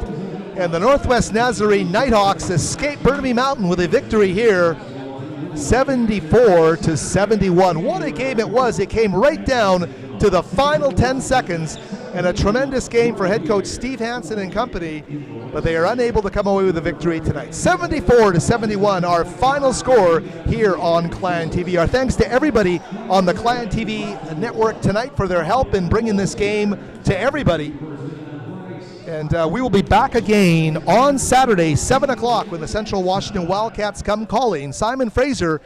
And the Northwest Nazarene Nighthawks escape Burnaby Mountain with a victory here, 74-71. What a game it was. It came right down to the final 10 seconds, and a tremendous game for head coach Steve Hansen and company, but they are unable to come away with a victory tonight. 74-71, our final score here on Clan TV. Our thanks to everybody on the Clan TV network tonight for their help in bringing this game to everybody. And we will be back again on Saturday, 7 o'clock, when the Central Washington Wildcats come calling. Simon Fraser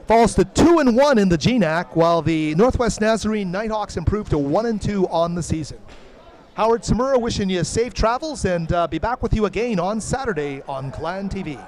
falls to 2-1 in the GNAC, while the Northwest Nazarene Nighthawks improve to 1-2 on the season. Howard Samura wishing you safe travels, and be back with you again on Saturday on Clan TV.